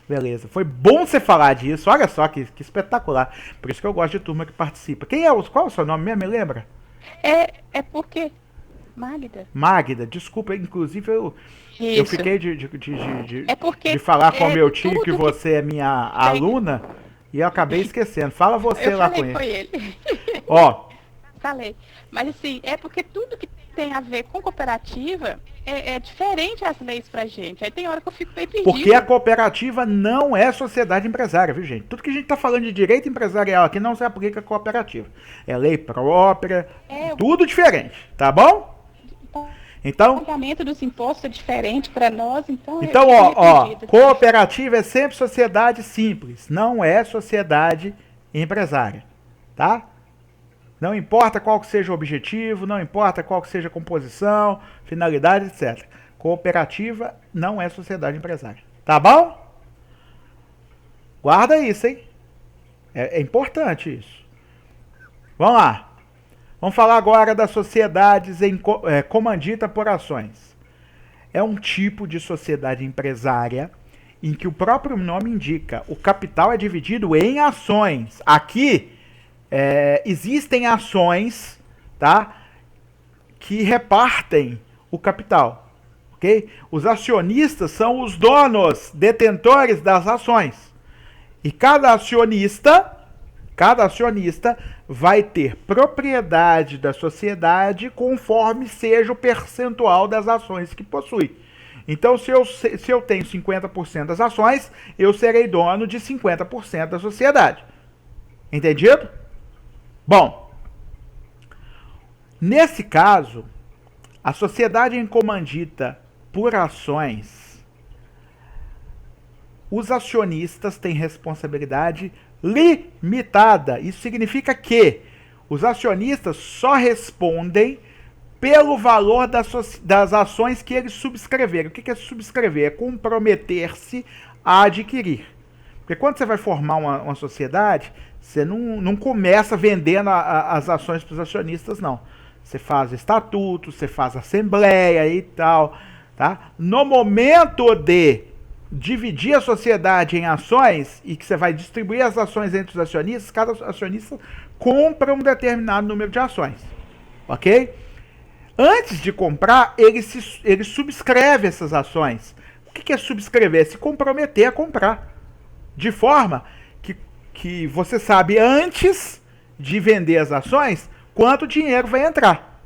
Beleza, foi bom você falar disso, olha só que espetacular. Por isso que eu gosto de turma que participa. Qual é o seu nome mesmo, me lembra? É porque... Magda, desculpa, inclusive eu Isso. fiquei É porque de falar com o meu tio tudo que você é minha aluna e eu acabei esquecendo. Fala você eu lá falei com com ele. ele. Ó, Falei. Mas assim, é porque tudo que tem a ver com cooperativa é diferente as leis pra gente. Aí tem hora que eu fico meio perdida. porque a cooperativa não é sociedade empresária, viu, gente? Tudo que a gente tá falando de direito empresarial aqui não se aplica à cooperativa. É lei própria, tudo diferente, tá bom? Então, O pagamento dos impostos é diferente para nós, então... cooperativa é sempre sociedade simples, não é sociedade empresária, tá? Não importa qual que seja o objetivo, não importa qual que seja a composição, finalidade, etc. Cooperativa não é sociedade empresária, tá bom? Guarda isso, hein? É importante isso. Vamos lá. Vamos falar agora das sociedades comandita por ações. É um tipo de sociedade empresária em que o próprio nome indica, o capital é dividido em ações. Aqui existem ações, tá, que repartem o capital, ok? Os acionistas são os donos, detentores das ações. E cada acionista vai ter propriedade da sociedade conforme seja o percentual das ações que possui. Então, se eu tenho 50% das ações, eu serei dono de 50% da sociedade. Entendido? Bom, nesse caso, a sociedade em comandita por ações, os acionistas têm responsabilidade limitada. Isso significa que os acionistas só respondem pelo valor das ações que eles subscreveram. O que é subscrever? É comprometer-se a adquirir. Porque quando você vai formar uma sociedade, você não começa vendendo as ações para os acionistas, não. Você faz estatuto, você faz assembleia e tal, tá? No momento de dividir a sociedade em ações e que você vai distribuir as ações entre os acionistas, cada acionista compra um determinado número de ações, ok? Antes de comprar, ele subscreve essas ações. O que é subscrever? É se comprometer a comprar. De forma que você sabe antes de vender as ações quanto dinheiro vai entrar.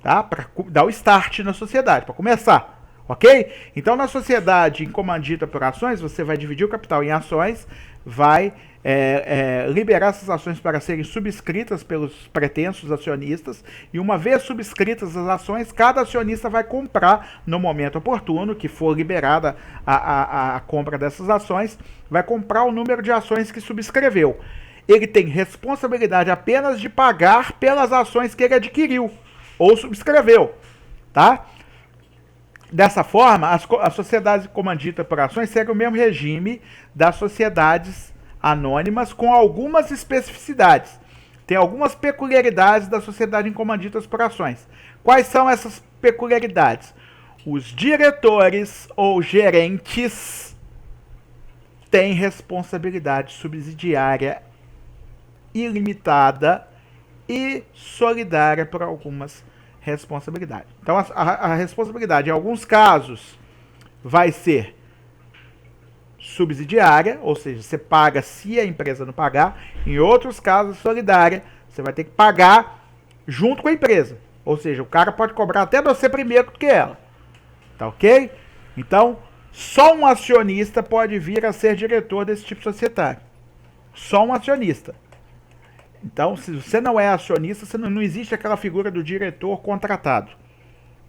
Tá? Para dar o start na sociedade, para começar. Ok? Então, na sociedade incomandita por ações, você vai dividir o capital em ações, vai liberar essas ações para serem subscritas pelos pretensos acionistas, e uma vez subscritas as ações, cada acionista vai comprar no momento oportuno, que for liberada a compra dessas ações, vai comprar o número de ações que subscreveu. Ele tem responsabilidade apenas de pagar pelas ações que ele adquiriu ou subscreveu, tá? Dessa forma, as sociedades comanditas por ações seguem o mesmo regime das sociedades anônimas, com algumas especificidades. Tem algumas peculiaridades da sociedade em comanditas por ações. Quais são essas peculiaridades? Os diretores ou gerentes têm responsabilidade subsidiária ilimitada e solidária por algumas responsabilidades. Então, a responsabilidade, em alguns casos, vai ser subsidiária, ou seja, você paga se a empresa não pagar. Em outros casos, solidária, você vai ter que pagar junto com a empresa. Ou seja, o cara pode cobrar até você primeiro do que ela. Tá ok? Então, só um acionista pode vir a ser diretor desse tipo societário. Só um acionista. Então, se você não é acionista, você não existe aquela figura do diretor contratado.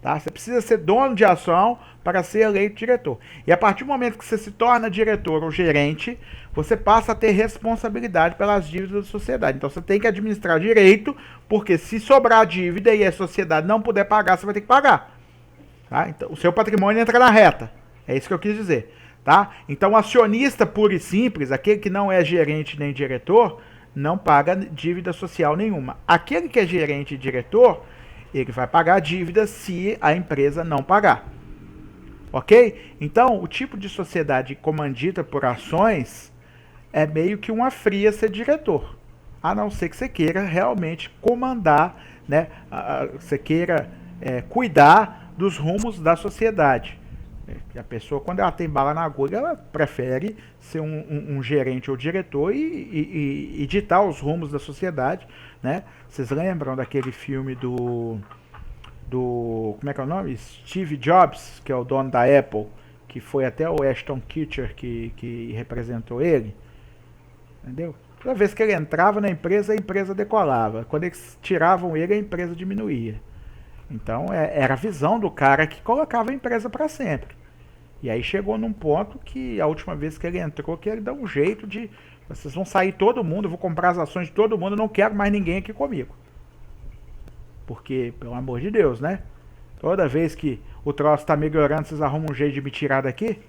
Tá? Você precisa ser dono de ação para ser eleito diretor. E a partir do momento que você se torna diretor ou gerente, você passa a ter responsabilidade pelas dívidas da sociedade. Então você tem que administrar direito, porque se sobrar dívida e a sociedade não puder pagar, você vai ter que pagar. Tá? Então o seu patrimônio entra na reta. É isso que eu quis dizer. Tá? Então o acionista puro e simples, aquele que não é gerente nem diretor, não paga dívida social nenhuma. Aquele que é gerente e diretor, ele vai pagar a dívida se a empresa não pagar. Ok? Então, o tipo de sociedade comandita por ações é meio que uma fria ser diretor. A não ser que você queira realmente comandar, né? Você queira cuidar dos rumos da sociedade. A pessoa, quando ela tem bala na agulha, ela prefere ser um gerente ou diretor e ditar os rumos da sociedade, né? Vocês lembram daquele filme do como é que é o nome? Steve Jobs, que é o dono da Apple, que foi até o Ashton Kutcher que representou ele, entendeu? Toda vez que ele entrava na empresa, a empresa decolava. Quando eles tiravam ele, a empresa diminuía. Então era a visão do cara que colocava a empresa para sempre. E aí chegou num ponto que a última vez que ele entrou, que ele dá um jeito de: vocês vão sair todo mundo, eu vou comprar as ações de todo mundo, eu não quero mais ninguém aqui comigo. Porque, pelo amor de Deus, né? Toda vez que o troço tá melhorando, vocês arrumam um jeito de me tirar daqui.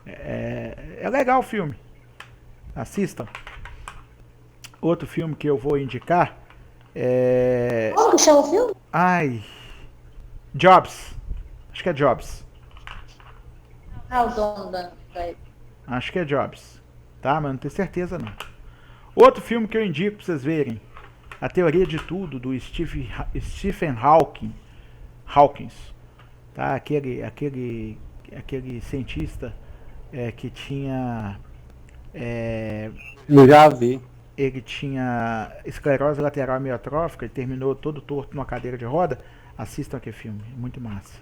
É legal o filme. Assistam. Outro filme que eu vou indicar é... Como que chama o filme? Ai... Jobs. Acho que é Jobs. Ah, o dono da... Acho que é Jobs. Tá? Mas não tenho certeza não. Outro filme que eu indico pra vocês verem. A Teoria de Tudo, do Stephen Hawking. Hawkins. Tá? Aquele cientista que tinha... Eu já vi. Ele tinha esclerose lateral amiotrófica, ele terminou todo torto numa cadeira de roda. Assistam aquele filme, é muito massa.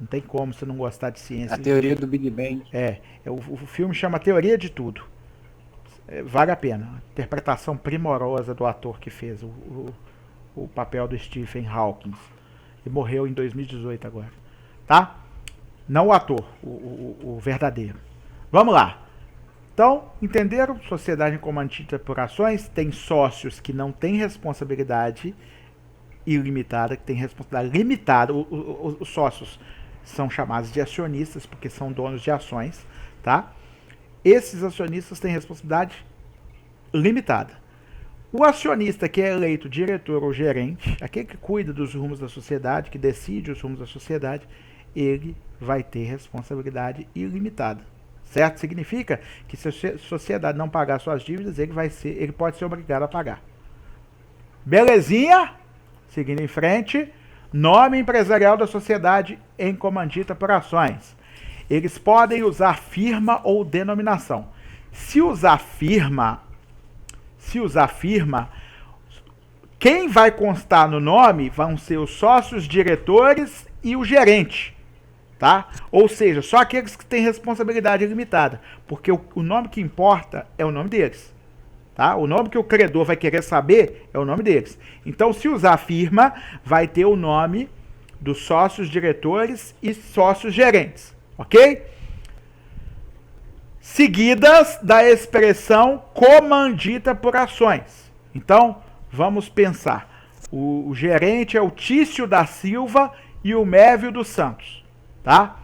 Não tem como você não gostar de ciência. A Teoria do Big Bang. O filme chama Teoria de Tudo. Vale a pena. Interpretação primorosa do ator que fez o papel do Stephen Hawking. Ele morreu em 2018 agora. Tá? Não o ator, o verdadeiro. Vamos lá. Então, entenderam? Sociedade comandita por ações tem sócios que não têm responsabilidade ilimitada, que tem responsabilidade limitada. Os sócios são chamados de acionistas porque são donos de ações, tá? Esses acionistas têm responsabilidade limitada. O acionista que é eleito diretor ou gerente, aquele que cuida dos rumos da sociedade, que decide os rumos da sociedade, ele vai ter responsabilidade ilimitada. Certo? Significa que se a sociedade não pagar suas dívidas, ele pode ser obrigado a pagar. Belezinha? Seguindo em frente, nome empresarial da sociedade em comandita por ações. Eles podem usar firma ou denominação. Se usar firma, quem vai constar no nome vão ser os sócios diretores e o gerente, tá? Ou seja, só aqueles que têm responsabilidade limitada, porque o nome que importa é o nome deles, tá? O nome que o credor vai querer saber é o nome deles. Então, se usar firma, vai ter o nome dos sócios diretores e sócios gerentes, ok? Seguidas da expressão comandita por ações. Então, vamos pensar. O gerente é o Tício da Silva e o Mévio dos Santos, tá?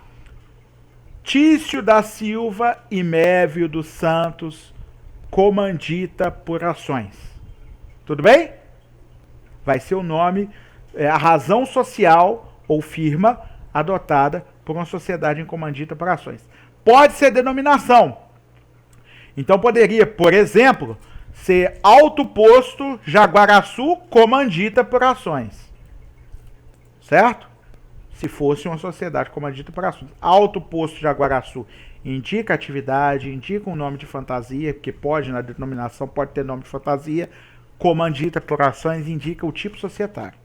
Tício da Silva e Mévio dos Santos comandita por ações. Tudo bem? Vai ser o nome, a razão social ou firma adotada por uma sociedade em comandita por ações. Pode ser denominação. Então poderia, por exemplo, ser Alto Posto Jaguaraçu comandita por ações. Certo? Se fosse uma sociedade comandita por ações. Alto Posto Jaguaraçu indica atividade, indica um nome de fantasia, porque pode, na denominação, pode ter nome de fantasia. Comandita por ações indica o tipo societário.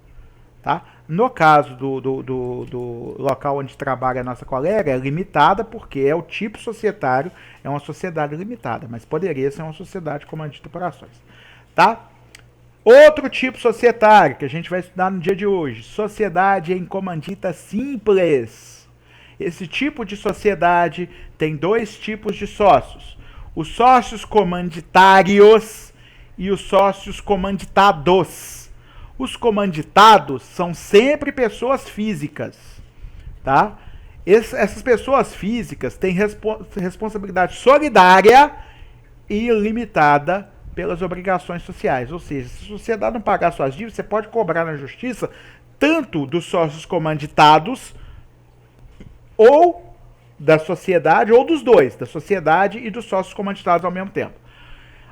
Tá? No caso do local onde trabalha a nossa colega, é limitada porque é o tipo societário, é uma sociedade limitada, mas poderia ser uma sociedade comandita por ações. Tá? Outro tipo societário que a gente vai estudar no dia de hoje, sociedade em comandita simples. Esse tipo de sociedade tem dois tipos de sócios, os sócios comanditários e os sócios comanditados. Os comanditados são sempre pessoas físicas, tá? Essas pessoas físicas têm responsabilidade solidária e ilimitada pelas obrigações sociais. Ou seja, se a sociedade não pagar suas dívidas, você pode cobrar na justiça tanto dos sócios comanditados ou da sociedade, ou dos dois, da sociedade e dos sócios comanditados ao mesmo tempo.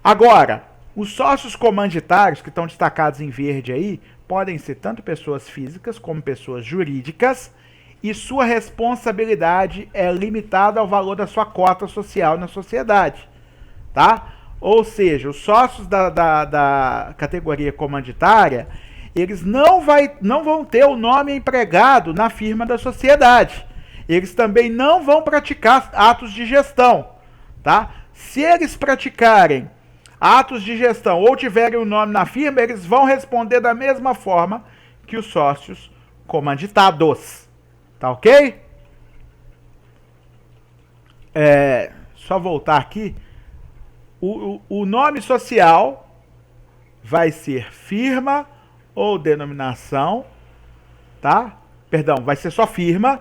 Agora, os sócios comanditários, que estão destacados em verde aí, podem ser tanto pessoas físicas como pessoas jurídicas, e sua responsabilidade é limitada ao valor da sua cota social na sociedade, tá? Ou seja, os sócios da categoria comanditária, eles não vão ter o nome empregado na firma da sociedade. Eles também não vão praticar atos de gestão, tá? Se eles praticarem atos de gestão ou tiverem o nome na firma, eles vão responder da mesma forma que os sócios comanditados. Tá ok? Só voltar aqui. O nome social vai ser firma ou denominação, tá? Perdão, vai ser só firma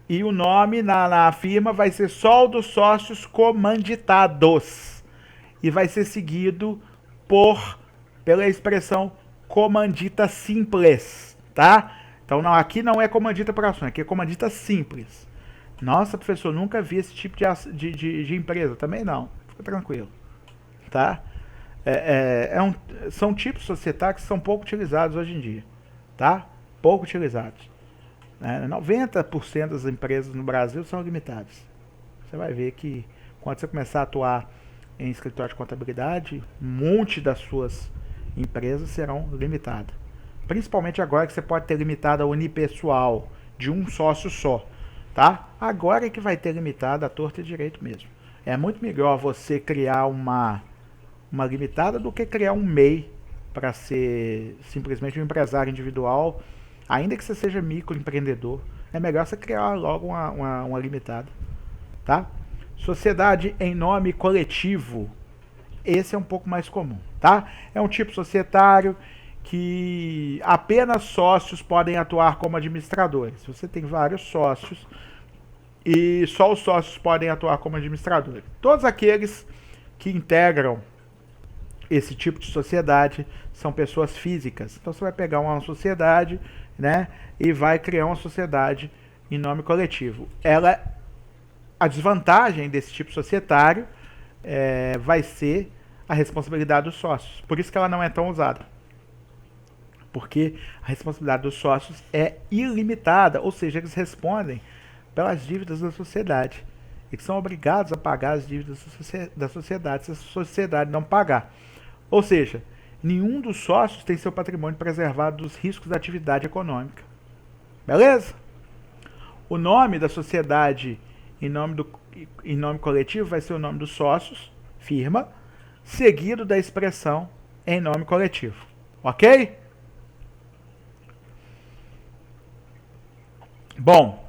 e o nome na firma vai ser só o dos sócios comanditados. E vai ser seguido pela expressão comandita simples, tá? Então aqui não é comandita por ações, aqui é comandita simples. Nossa, professor, nunca vi esse tipo de empresa. Também não, fica tranquilo, tá? São tipos societários que são pouco utilizados hoje em dia, tá? Pouco utilizados. 90% das empresas no Brasil são limitadas. Você vai ver que quando você começar a atuar em escritório de contabilidade, um monte das suas empresas serão limitadas. Principalmente agora que você pode ter limitada a unipessoal, de um sócio só, tá? Agora é que vai ter limitada a torta e direito mesmo. É muito melhor você criar uma limitada do que criar um MEI para ser simplesmente um empresário individual, ainda que você seja microempreendedor. É melhor você criar logo uma limitada, tá? Sociedade em nome coletivo, esse é um pouco mais comum, tá? É um tipo societário que apenas sócios podem atuar como administradores. Você tem vários sócios e só os sócios podem atuar como administradores. Todos aqueles que integram esse tipo de sociedade são pessoas físicas. Então você vai pegar uma sociedade, né, e vai criar uma sociedade em nome coletivo. A desvantagem desse tipo societário vai ser a responsabilidade dos sócios. Por isso que ela não é tão usada. porque a responsabilidade dos sócios é ilimitada, ou seja, eles respondem pelas dívidas da sociedade. Eles são obrigados a pagar as dívidas da sociedade se a sociedade não pagar. Ou seja, nenhum dos sócios tem seu patrimônio preservado dos riscos da atividade econômica. Beleza? O nome da sociedade em nome coletivo vai ser o nome dos sócios, firma, seguido da expressão em nome coletivo. Ok? Bom,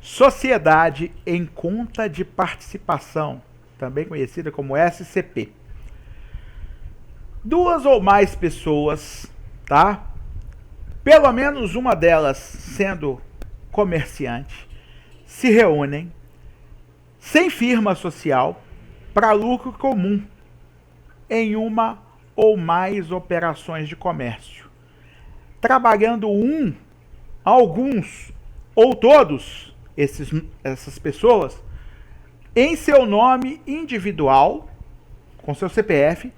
sociedade em conta de participação, também conhecida como SCP. Duas ou mais pessoas, tá? Pelo menos uma delas sendo comerciante, se reúnem sem firma social para lucro comum em uma ou mais operações de comércio, trabalhando alguns ou todos essas pessoas em seu nome individual, com seu CPF,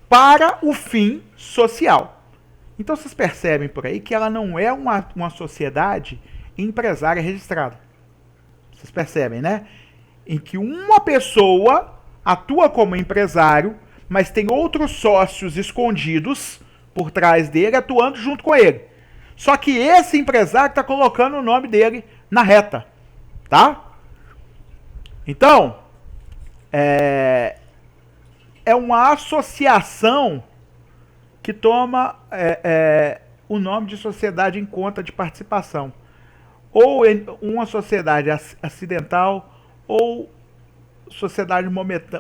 para o fim social. Então vocês percebem por aí que ela não é uma sociedade empresária registrada. Vocês percebem, né? Em que uma pessoa atua como empresário, mas tem outros sócios escondidos por trás dele, atuando junto com ele. Só que esse empresário está colocando o nome dele na reta, tá? Então, é uma associação que toma o nome de sociedade em conta de participação. Ou uma sociedade acidental, ou sociedade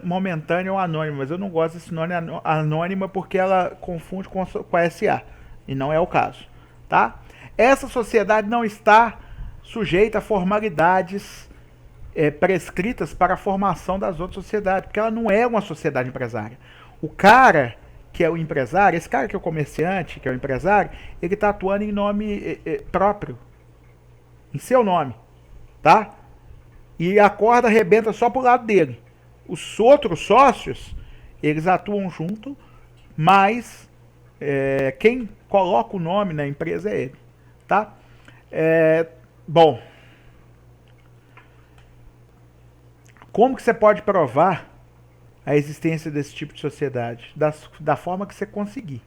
momentânea ou anônima. Mas eu não gosto desse nome anônima porque ela confunde com a SA. E não é o caso. Tá? Essa sociedade não está sujeita a formalidades prescritas para a formação das outras sociedades, porque ela não é uma sociedade empresária. O cara que é o empresário, esse cara que é o comerciante, que é o empresário, ele está atuando em nome próprio, em seu nome, tá? E a corda arrebenta só pro lado dele. Os outros sócios, eles atuam junto, mas quem coloca o nome na empresa é ele, tá? Bom, como que você pode provar a existência desse tipo de sociedade? Da forma que você conseguir,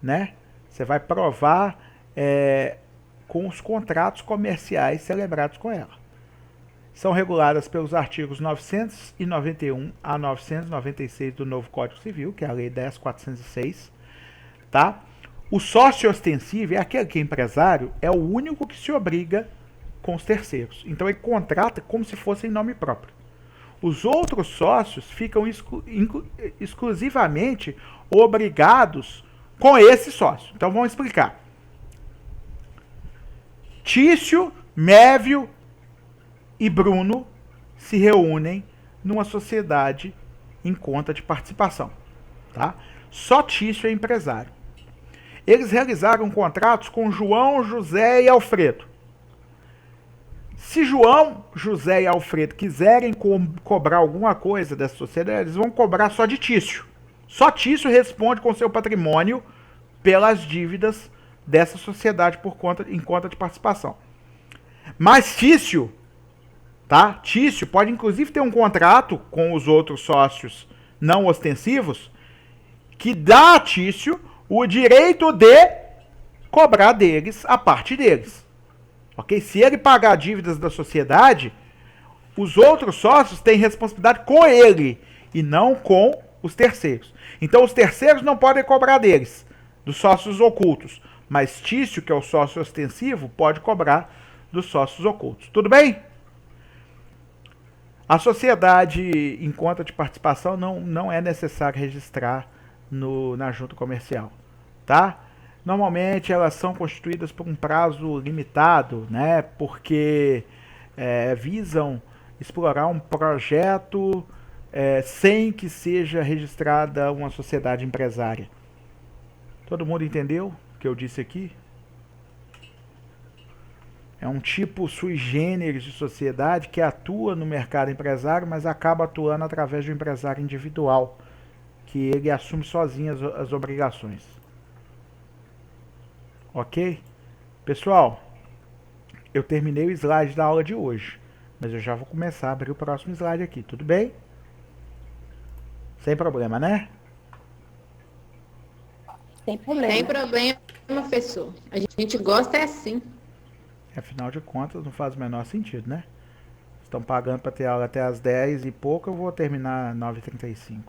né? Você vai provar com os contratos comerciais celebrados com ela. São reguladas pelos artigos 991 a 996 do novo Código Civil, que é a Lei 10.406, tá? O sócio ostensivo é aquele que é empresário, é o único que se obriga com os terceiros. Então ele contrata como se fosse em nome próprio. Os outros sócios ficam exclusivamente obrigados com esse sócio. Então vamos explicar. Tício, Mévio e Bruno se reúnem numa sociedade em conta de participação. Tá? Só Tício é empresário. Eles realizaram contratos com João, José e Alfredo. Se João, José e Alfredo quiserem cobrar alguma coisa dessa sociedade, eles vão cobrar só de Tício. Só Tício responde com seu patrimônio pelas dívidas dessa sociedade em conta de participação. Mas Tício, tá? Tício pode inclusive ter um contrato com os outros sócios não ostensivos que dá a Tício o direito de cobrar deles a parte deles. Ok? Se ele pagar dívidas da sociedade, os outros sócios têm responsabilidade com ele e não com os terceiros. Então os terceiros não podem cobrar deles, dos sócios ocultos. Mas Tício, que é o sócio ostensivo, pode cobrar dos sócios ocultos. Tudo bem? A sociedade em conta de participação não é necessário registrar na junta comercial. Tá? Normalmente elas são constituídas por um prazo limitado, né? Porque visam explorar um projeto sem que seja registrada uma sociedade empresária. Todo mundo entendeu o que eu disse aqui? É um tipo sui generis de sociedade que atua no mercado empresário, mas acaba atuando através do empresário individual, que ele assume sozinho as obrigações. Ok? Pessoal, eu terminei o slide da aula de hoje, mas eu já vou começar a abrir o próximo slide aqui, tudo bem? Sem problema, né? Sem problema. Sem problema, professor. A gente gosta é assim. Afinal de contas, não faz o menor sentido, né? Estão pagando para ter aula até as 10 e pouco, eu vou terminar às 9h35.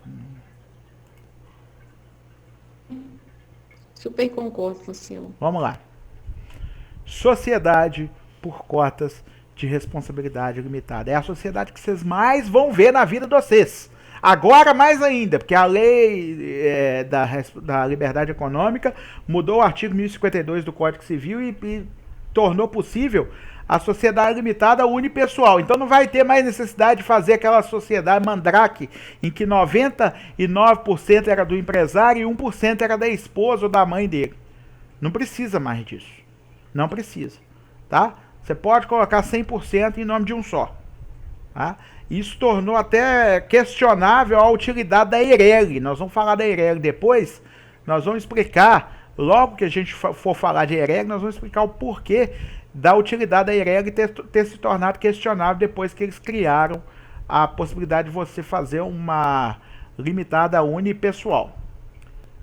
Super concordo com o senhor. Vamos lá. Sociedade por cotas de responsabilidade limitada. É a sociedade que vocês mais vão ver na vida de vocês. Agora mais ainda, porque a lei da liberdade econômica mudou o artigo 1052 do Código Civil e tornou possível a sociedade limitada unipessoal. Então não vai ter mais necessidade de fazer aquela sociedade mandrake em que 99% era do empresário e 1% era da esposa ou da mãe dele. Não precisa mais disso. Não precisa, tá? Você pode colocar 100% em nome de um só, tá? Isso tornou até questionável a utilidade da EIRELI. Nós vamos falar da EIRELI depois. Nós vamos explicar, logo que a gente for falar de EIRELI, nós vamos explicar o porquê da utilidade da EIRELI ter se tornado questionável depois que eles criaram a possibilidade de você fazer uma limitada unipessoal.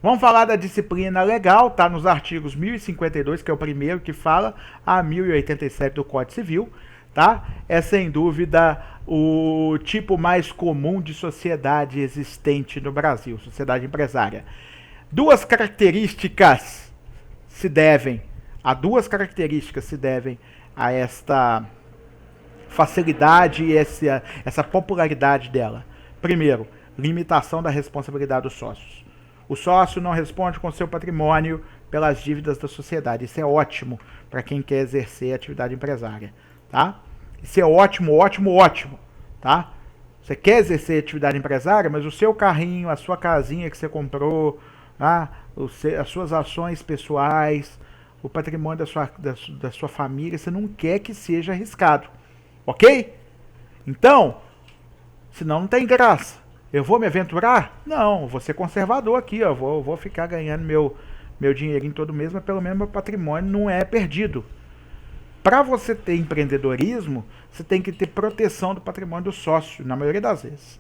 Vamos falar da disciplina legal, tá nos artigos 1052, que é o primeiro que fala, a 1087 do Código Civil, tá? É sem dúvida o tipo mais comum de sociedade existente no Brasil, sociedade empresária. Duas características se devem a esta facilidade e essa popularidade dela. Primeiro, limitação da responsabilidade dos sócios. O sócio não responde com seu patrimônio pelas dívidas da sociedade. Isso é ótimo para quem quer exercer atividade empresária, tá? Isso é ótimo, ótimo, ótimo, tá? Você quer exercer atividade empresária, mas o seu carrinho, a sua casinha que você comprou, tá? As suas ações pessoais, o patrimônio da sua família, você não quer que seja arriscado, ok? Então, senão não tem graça. Eu vou me aventurar? Não, vou ser conservador aqui, ó. Vou ficar ganhando meu dinheirinho todo mês, mas pelo menos meu patrimônio não é perdido. Para você ter empreendedorismo, você tem que ter proteção do patrimônio do sócio, na maioria das vezes.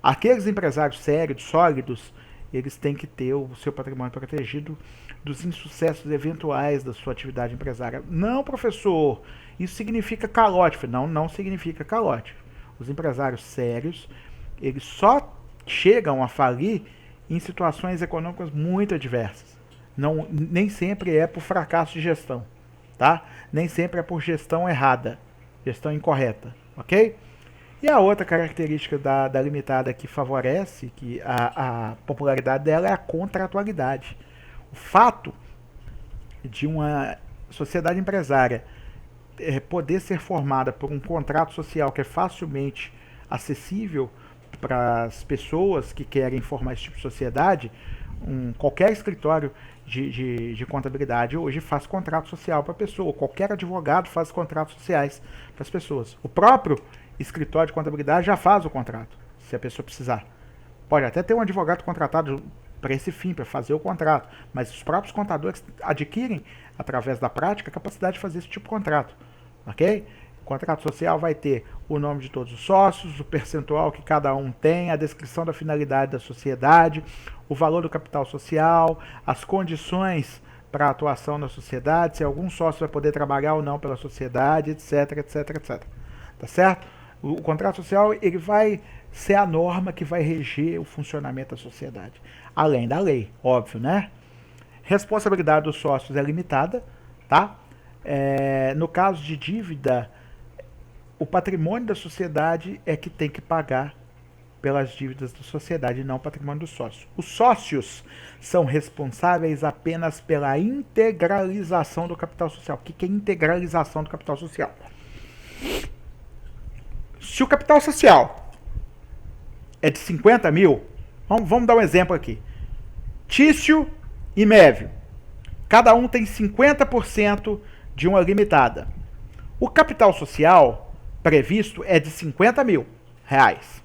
Aqueles empresários sérios, sólidos, eles têm que ter o seu patrimônio protegido dos insucessos eventuais da sua atividade empresária. Não, professor, isso significa calote. Não, não significa calote. Os empresários sérios, eles só chegam a falir em situações econômicas muito adversas. Nem sempre é por fracasso de gestão, tá? Nem sempre é por gestão errada, gestão incorreta, ok? E a outra característica da limitada que favorece que a popularidade dela é a contratualidade. O fato de uma sociedade empresária poder ser formada por um contrato social que é facilmente acessível para as pessoas que querem formar esse tipo de sociedade, qualquer escritório de contabilidade hoje faz contrato social para a pessoa, qualquer advogado faz contratos sociais para as pessoas. O próprio escritório de contabilidade já faz o contrato, se a pessoa precisar. Pode até ter um advogado contratado para esse fim, para fazer o contrato, mas os próprios contadores adquirem, através da prática, a capacidade de fazer esse tipo de contrato, ok? O contrato social vai ter o nome de todos os sócios, o percentual que cada um tem, a descrição da finalidade da sociedade, o valor do capital social, as condições para a atuação na sociedade, se algum sócio vai poder trabalhar ou não pela sociedade, etc, etc, etc. Tá certo? O contrato social, ele vai ser a norma que vai reger o funcionamento da sociedade. Além da lei, óbvio, né? Responsabilidade dos sócios é limitada, tá? No caso de dívida, o patrimônio da sociedade é que tem que pagar pelas dívidas da sociedade e não o patrimônio dos sócios. Os sócios são responsáveis apenas pela integralização do capital social. O que é integralização do capital social? Se o capital social é de 50 mil, vamos dar um exemplo aqui. Tício e Mévio. Cada um tem 50% de uma limitada. O capital social previsto é de 50 mil reais.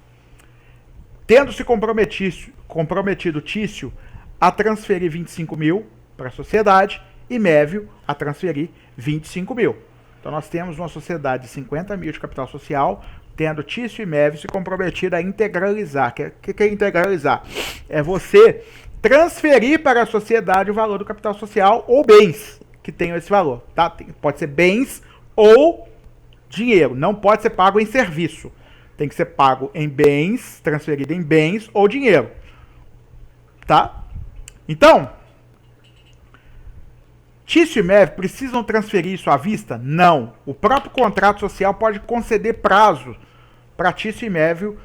Tendo-se comprometido Tício a transferir 25 mil para a sociedade, e Mévio a transferir 25 mil. Então nós temos uma sociedade de 50 mil de capital social, tendo Tício e Mévio se comprometido a integralizar. O que é integralizar? É você transferir para a sociedade o valor do capital social ou bens que tenham esse valor. Tá? Pode ser bens ou dinheiro, não pode ser pago em serviço. Tem que ser pago em bens, transferido em bens ou dinheiro. Tá? Então, Tício e Mévio precisam transferir isso à vista? Não. O próprio contrato social pode conceder prazo para Tício e Mévio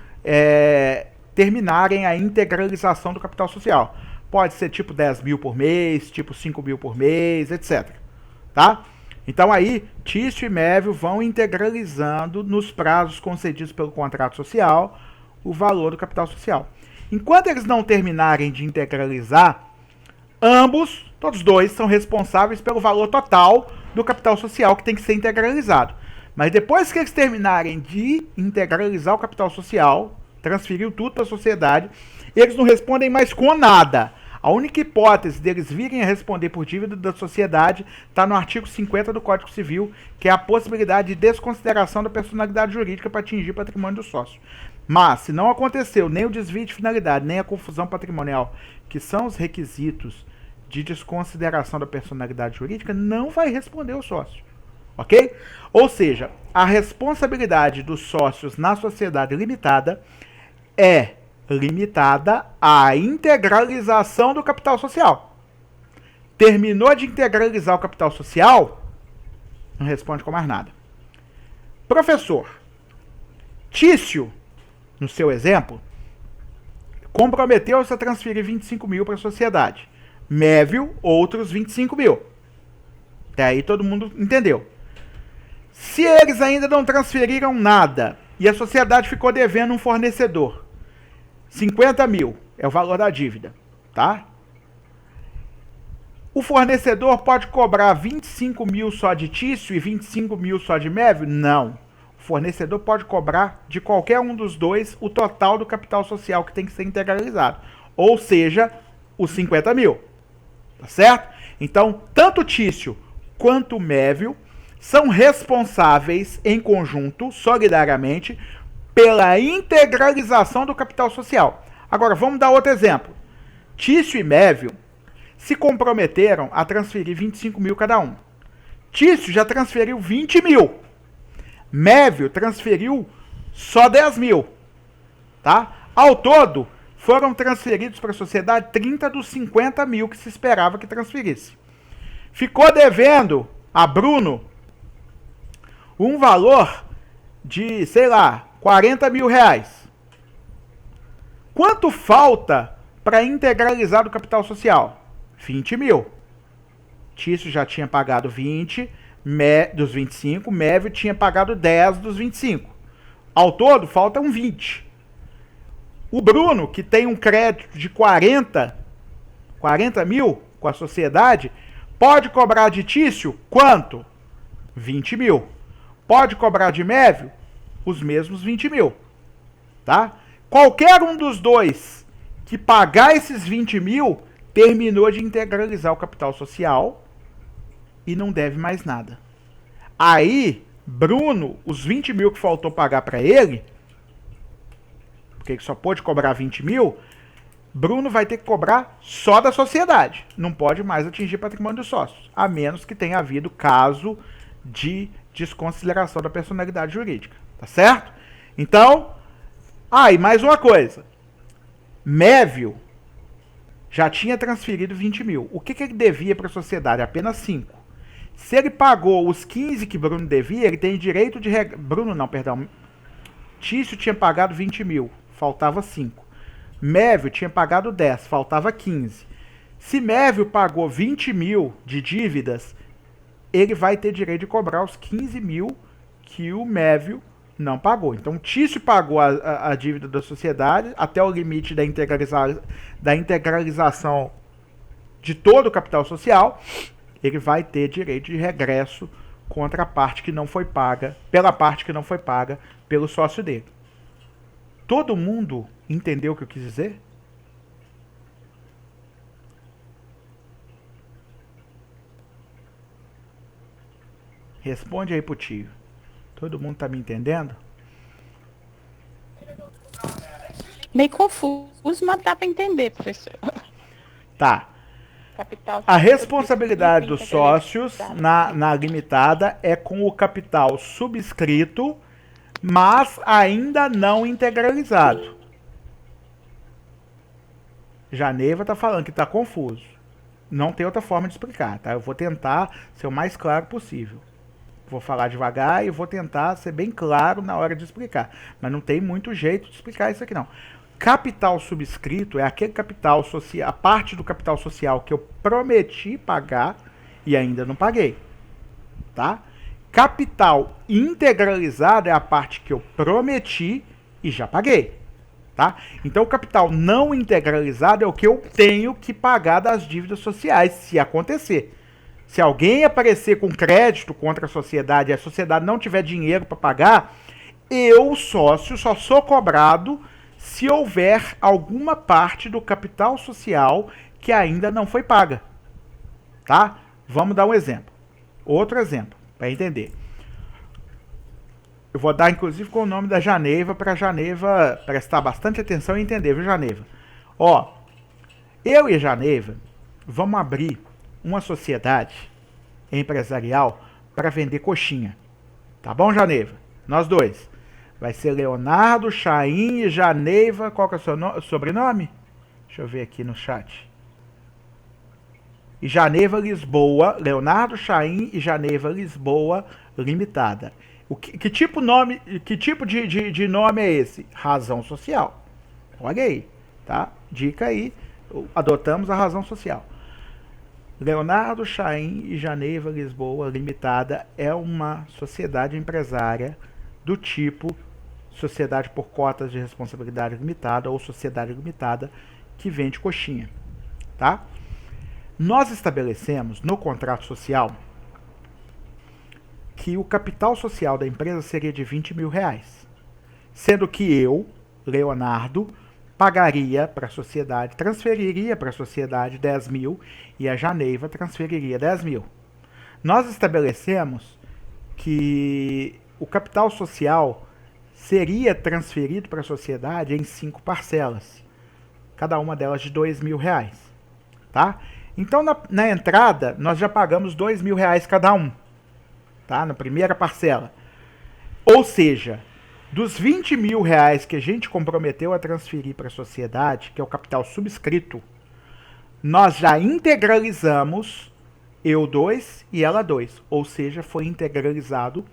terminarem a integralização do capital social. Pode ser tipo 10 mil por mês, tipo 5 mil por mês, etc. Tá? Então aí, Tício e Mévio vão integralizando nos prazos concedidos pelo contrato social o valor do capital social. Enquanto eles não terminarem de integralizar, ambos, todos dois, são responsáveis pelo valor total do capital social que tem que ser integralizado. Mas depois que eles terminarem de integralizar o capital social, transferiu tudo para a sociedade, eles não respondem mais com nada. A única hipótese deles virem a responder por dívida da sociedade está no artigo 50 do Código Civil, que é a possibilidade de desconsideração da personalidade jurídica para atingir patrimônio do sócio. Mas, se não aconteceu nem o desvio de finalidade, nem a confusão patrimonial, que são os requisitos de desconsideração da personalidade jurídica, não vai responder o sócio. Ok? Ou seja, a responsabilidade dos sócios na sociedade limitada é limitada à integralização do capital social. Terminou de integralizar o capital social, não responde com mais nada. Professor, Tício, no seu exemplo, comprometeu-se a transferir 25 mil para a sociedade. Mévio, outros 25 mil. Até aí todo mundo entendeu. Se eles ainda não transferiram nada e a sociedade ficou devendo um fornecedor, 50 mil é o valor da dívida, tá? O fornecedor pode cobrar 25 mil só de Tício e 25 mil só de Mévio? Não. O fornecedor pode cobrar de qualquer um dos dois o total do capital social que tem que ser integralizado. Ou seja, os 50 mil. Tá certo? Então, tanto Tício quanto Mévio são responsáveis em conjunto, solidariamente, pela integralização do capital social. Agora, vamos dar outro exemplo. Tício e Mévio se comprometeram a transferir 25 mil cada um. Tício já transferiu 20 mil. Mévio transferiu só 10 mil. Tá? Ao todo, foram transferidos para a sociedade 30 dos 50 mil que se esperava que transferisse. Ficou devendo a Bruno um valor de, sei lá, 40 mil reais. Quanto falta para integralizar o capital social? 20 mil. Tício já tinha pagado 20 dos 25, Mévio tinha pagado 10 dos 25. Ao todo, faltam 20. O Bruno, que tem um crédito de 40 mil com a sociedade, pode cobrar de Tício quanto? 20 mil. Pode cobrar de Mévio os mesmos 20 mil. Tá? Qualquer um dos dois que pagar esses 20 mil terminou de integralizar o capital social e não deve mais nada. Aí, Bruno, os 20 mil que faltou pagar para ele, porque ele só pôde cobrar 20 mil, Bruno vai ter que cobrar só da sociedade. Não pode mais atingir patrimônio dos sócios, a menos que tenha havido caso de desconsideração da personalidade jurídica. Tá certo? Então, e mais uma coisa. Mévio já tinha transferido 20 mil. O que ele devia para a sociedade? Apenas 5. Se ele pagou os 15 que Bruno devia, ele tem direito de... Tício tinha pagado 20 mil, faltava 5. Mévio tinha pagado 10, faltava 15. Se Mévio pagou 20 mil de dívidas, ele vai ter direito de cobrar os 15 mil que o Mévio não pagou. Então, Tício pagou a dívida da sociedade até o limite da integralização de todo o capital social. Ele vai ter direito de regresso contra a parte que não foi paga, pela parte que não foi paga pelo sócio dele. Todo mundo entendeu o que eu quis dizer? Responde aí pro tio. Todo mundo tá me entendendo? Meio confuso, mas dá para entender, professor. Tá. Capital A responsabilidade dos subscrito, sócios na limitada é com o capital subscrito, mas ainda não integralizado. Janeiva tá falando que tá confuso. Não tem outra forma de explicar, tá? Eu vou tentar ser o mais claro possível. Vou falar devagar e vou tentar ser bem claro na hora de explicar. Mas não tem muito jeito de explicar isso aqui, não. Capital subscrito é aquele capital social, a parte do capital social que eu prometi pagar e ainda não paguei, tá? Capital integralizado é a parte que eu prometi e já paguei, tá? Então o capital não integralizado é o que eu tenho que pagar das dívidas sociais, se acontecer. Se alguém aparecer com crédito contra a sociedade e a sociedade não tiver dinheiro para pagar, eu, sócio, só sou cobrado se houver alguma parte do capital social que ainda não foi paga, tá? Vamos dar um exemplo. Outro exemplo, para entender. Eu vou dar, inclusive, com o nome da Janeiva, para a Janeiva prestar bastante atenção e entender, viu, Janeiva? Ó, eu e a Janeiva vamos abrir uma sociedade empresarial para vender coxinha. Tá bom, Janeiva? Nós dois. Vai ser Leonardo, Chaim e Janeiva. Qual que é o seu sobrenome? Deixa eu ver aqui no chat. E Janeiva Lisboa, Leonardo, Chaim e Janeiva Lisboa Limitada. Que tipo de nome é esse? Razão social. Olha aí, tá? Dica aí. Adotamos a razão social. Leonardo, Chaim e Janeiva Lisboa Limitada é uma sociedade empresária do tipo sociedade por cotas de responsabilidade limitada ou sociedade limitada que vende coxinha, tá? Nós estabelecemos no contrato social que o capital social da empresa seria de R$20.000, sendo que eu, Leonardo, pagaria para a sociedade, transferiria para a sociedade 10.000 e a Janeiva transferiria 10.000. Nós estabelecemos que o capital social seria transferido para a sociedade em 5 parcelas, cada uma delas de R$2.000, tá? Então na entrada nós já pagamos R$2.000 cada um, tá? Na primeira parcela. Ou seja, dos R$20.000 que a gente comprometeu a transferir para a sociedade, que é o capital subscrito, nós já integralizamos eu 2 e ela 2. Ou seja, foi integralizado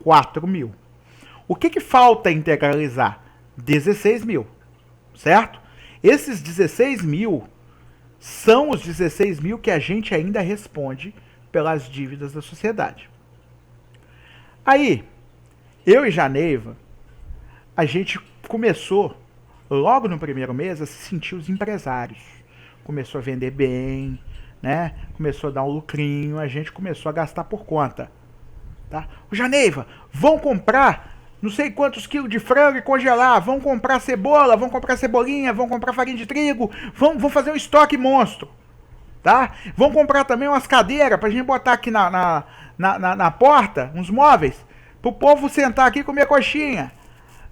4.000. O que falta integralizar? 16.000, certo? Esses 16.000 são os 16.000 que a gente ainda responde pelas dívidas da sociedade. Aí, eu e Janeiva, a gente começou, logo no primeiro mês, a se sentir os empresários. Começou a vender bem, né? Começou a dar um lucrinho, a gente começou a gastar por conta. Tá? O Janeiva, vão comprar não sei quantos quilos de frango e congelar, vão comprar cebola, vão comprar cebolinha, vão comprar farinha de trigo, vão fazer um estoque monstro. Tá? Vão comprar também umas cadeiras pra gente botar aqui na porta, uns móveis, pro povo sentar aqui e comer coxinha.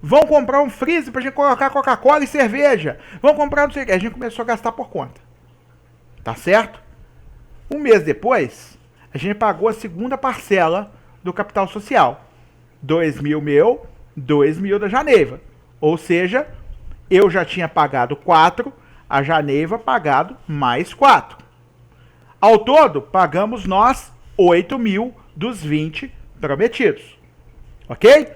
Vão comprar um freezer pra gente colocar Coca-Cola e cerveja. Vão comprar não sei o que. A gente começou a gastar por conta. Tá certo? Um mês depois, a gente pagou a segunda parcela do capital social. 2.000 meu, 2.000 da Janeiva. Ou seja, eu já tinha pagado 4, a Janeiva pagado mais 4. Ao todo, pagamos nós 8.000 dos 20 prometidos. Ok?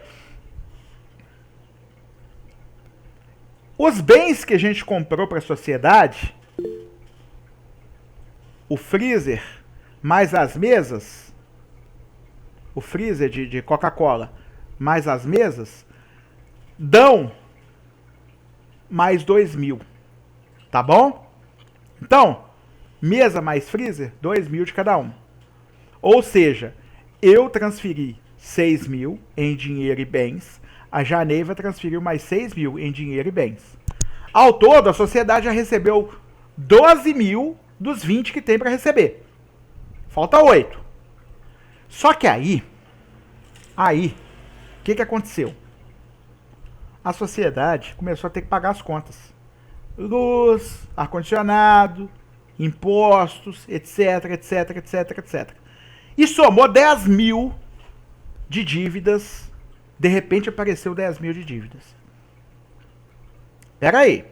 Os bens que a gente comprou para a sociedade, o freezer mais as mesas, o freezer de Coca-Cola mais as mesas, dão mais 2.000. Tá bom? Então, mesa mais freezer, 2.000 de cada um. Ou seja, eu transferi 6.000 em dinheiro e bens, a Janeiva transferiu mais 6.000 em dinheiro e bens. Ao todo, a sociedade já recebeu 12.000 dos 20 que tem para receber. Falta 8. Só que aí, Aí, o que aconteceu? A sociedade começou a ter que pagar as contas. Luz, ar-condicionado, impostos, etc, etc, etc, etc. E somou 10 mil de dívidas. De repente apareceu 10 mil de dívidas. Pera aí.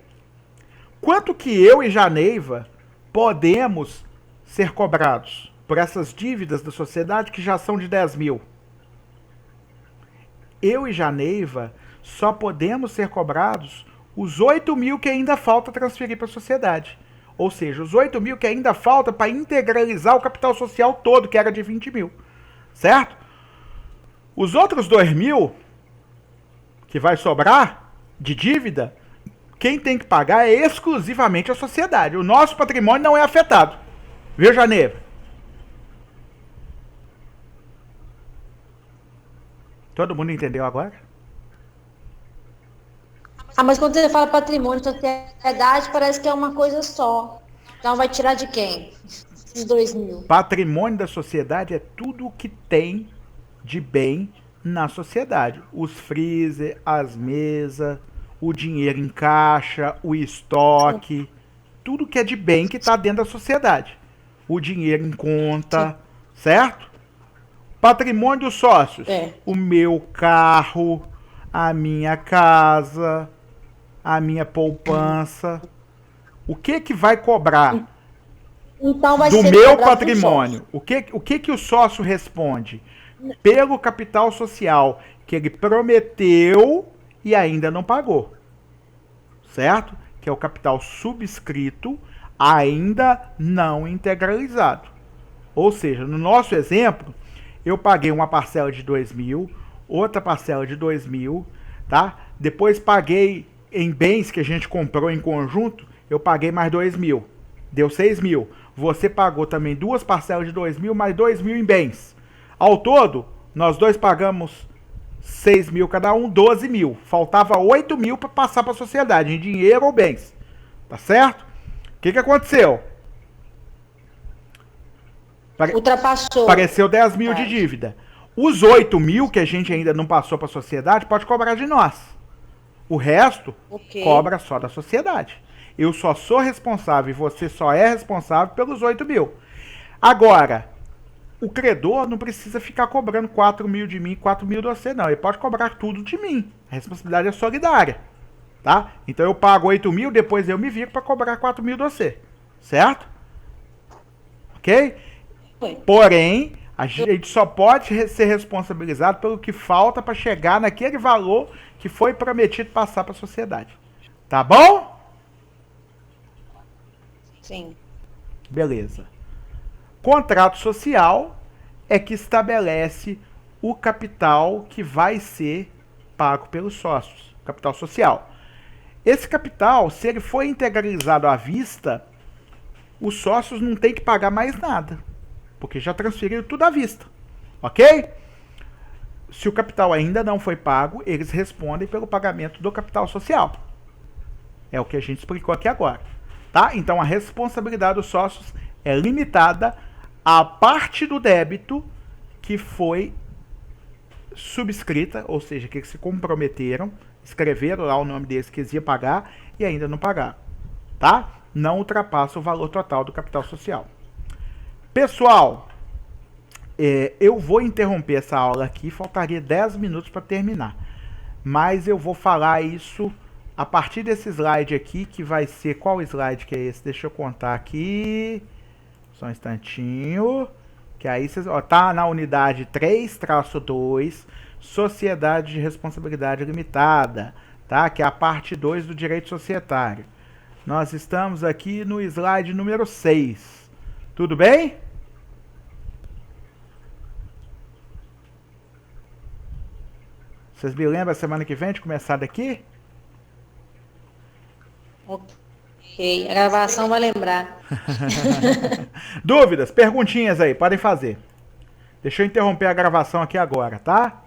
Quanto que eu e Janeiva podemos ser cobrados por essas dívidas da sociedade que já são de 10 mil? Eu e Janeiva só podemos ser cobrados os 8 mil que ainda falta transferir para a sociedade. Ou seja, os 8 mil que ainda falta para integralizar o capital social todo, que era de 20 mil. Certo? Os outros 2 mil que vai sobrar de dívida, quem tem que pagar é exclusivamente a sociedade. O nosso patrimônio não é afetado. Viu, Janeiva? Todo mundo entendeu agora? Mas quando você fala patrimônio, sociedade, parece que é uma coisa só. Então vai tirar de quem? Esses 2 mil. Patrimônio da sociedade é tudo o que tem de bem na sociedade. Os freezer, as mesas, o dinheiro em caixa, o estoque, tudo que é de bem que está dentro da sociedade. O dinheiro em conta, certo? Patrimônio dos sócios. O meu carro, a minha casa, a minha poupança. O que vai cobrar Então vai do ser meu cobrado patrimônio? O que o sócio responde? Pelo capital social que ele prometeu e ainda não pagou. Certo? Que é o capital subscrito, ainda não integralizado. Ou seja, no nosso exemplo, eu paguei uma parcela de 2 mil, outra parcela de 2 mil, tá? Depois paguei em bens que a gente comprou em conjunto, eu paguei mais 2 mil. Deu 6 mil. Você pagou também 2 parcelas de 2 mil, mais 2 mil em bens. Ao todo, nós dois pagamos 6 mil cada um, 12 mil. Faltava 8 mil para passar para a sociedade, em dinheiro ou bens. Tá certo? O que aconteceu? Ultrapassou. Apareceu 10 mil de dívida. Os 8 mil que a gente ainda não passou para a sociedade, pode cobrar de nós. O resto, cobra só da sociedade. Eu só sou responsável e você só é responsável pelos 8 mil. Agora, o credor não precisa ficar cobrando 4 mil de mim e 4 mil de você, não. Ele pode cobrar tudo de mim. A responsabilidade é solidária. Tá? Então eu pago 8 mil, depois eu me viro para cobrar 4 mil de você. Certo? Ok? Porém, a gente só pode ser responsabilizado pelo que falta para chegar naquele valor que foi prometido passar para a sociedade. Tá bom? Sim. Beleza. Contrato social é que estabelece o capital que vai ser pago pelos sócios. Capital social. Esse capital, se ele for integralizado à vista, os sócios não têm que pagar mais nada. Porque já transferiram tudo à vista. Ok? Se o capital ainda não foi pago, eles respondem pelo pagamento do capital social. É o que a gente explicou aqui agora. Tá? Então a responsabilidade dos sócios é limitada à parte do débito que foi subscrita, ou seja, que eles se comprometeram, escreveram lá o nome deles que eles iam pagar e ainda não pagaram. Tá? Não ultrapassa o valor total do capital social. Pessoal, eu vou interromper essa aula aqui, faltaria 10 minutos para terminar. Mas eu vou falar isso a partir desse slide aqui, que vai ser... Qual slide que é esse? Deixa eu contar aqui. Só um instantinho. Que aí vocês... Ó, tá na unidade 3-2, Sociedade de Responsabilidade Limitada. Tá? Que é a parte 2 do Direito Societário. Nós estamos aqui no slide número 6. Tudo bem? Vocês me lembram semana que vem de começar daqui? Ok, a gravação vai lembrar. Dúvidas, perguntinhas aí, podem fazer. Deixa eu interromper a gravação aqui agora, tá?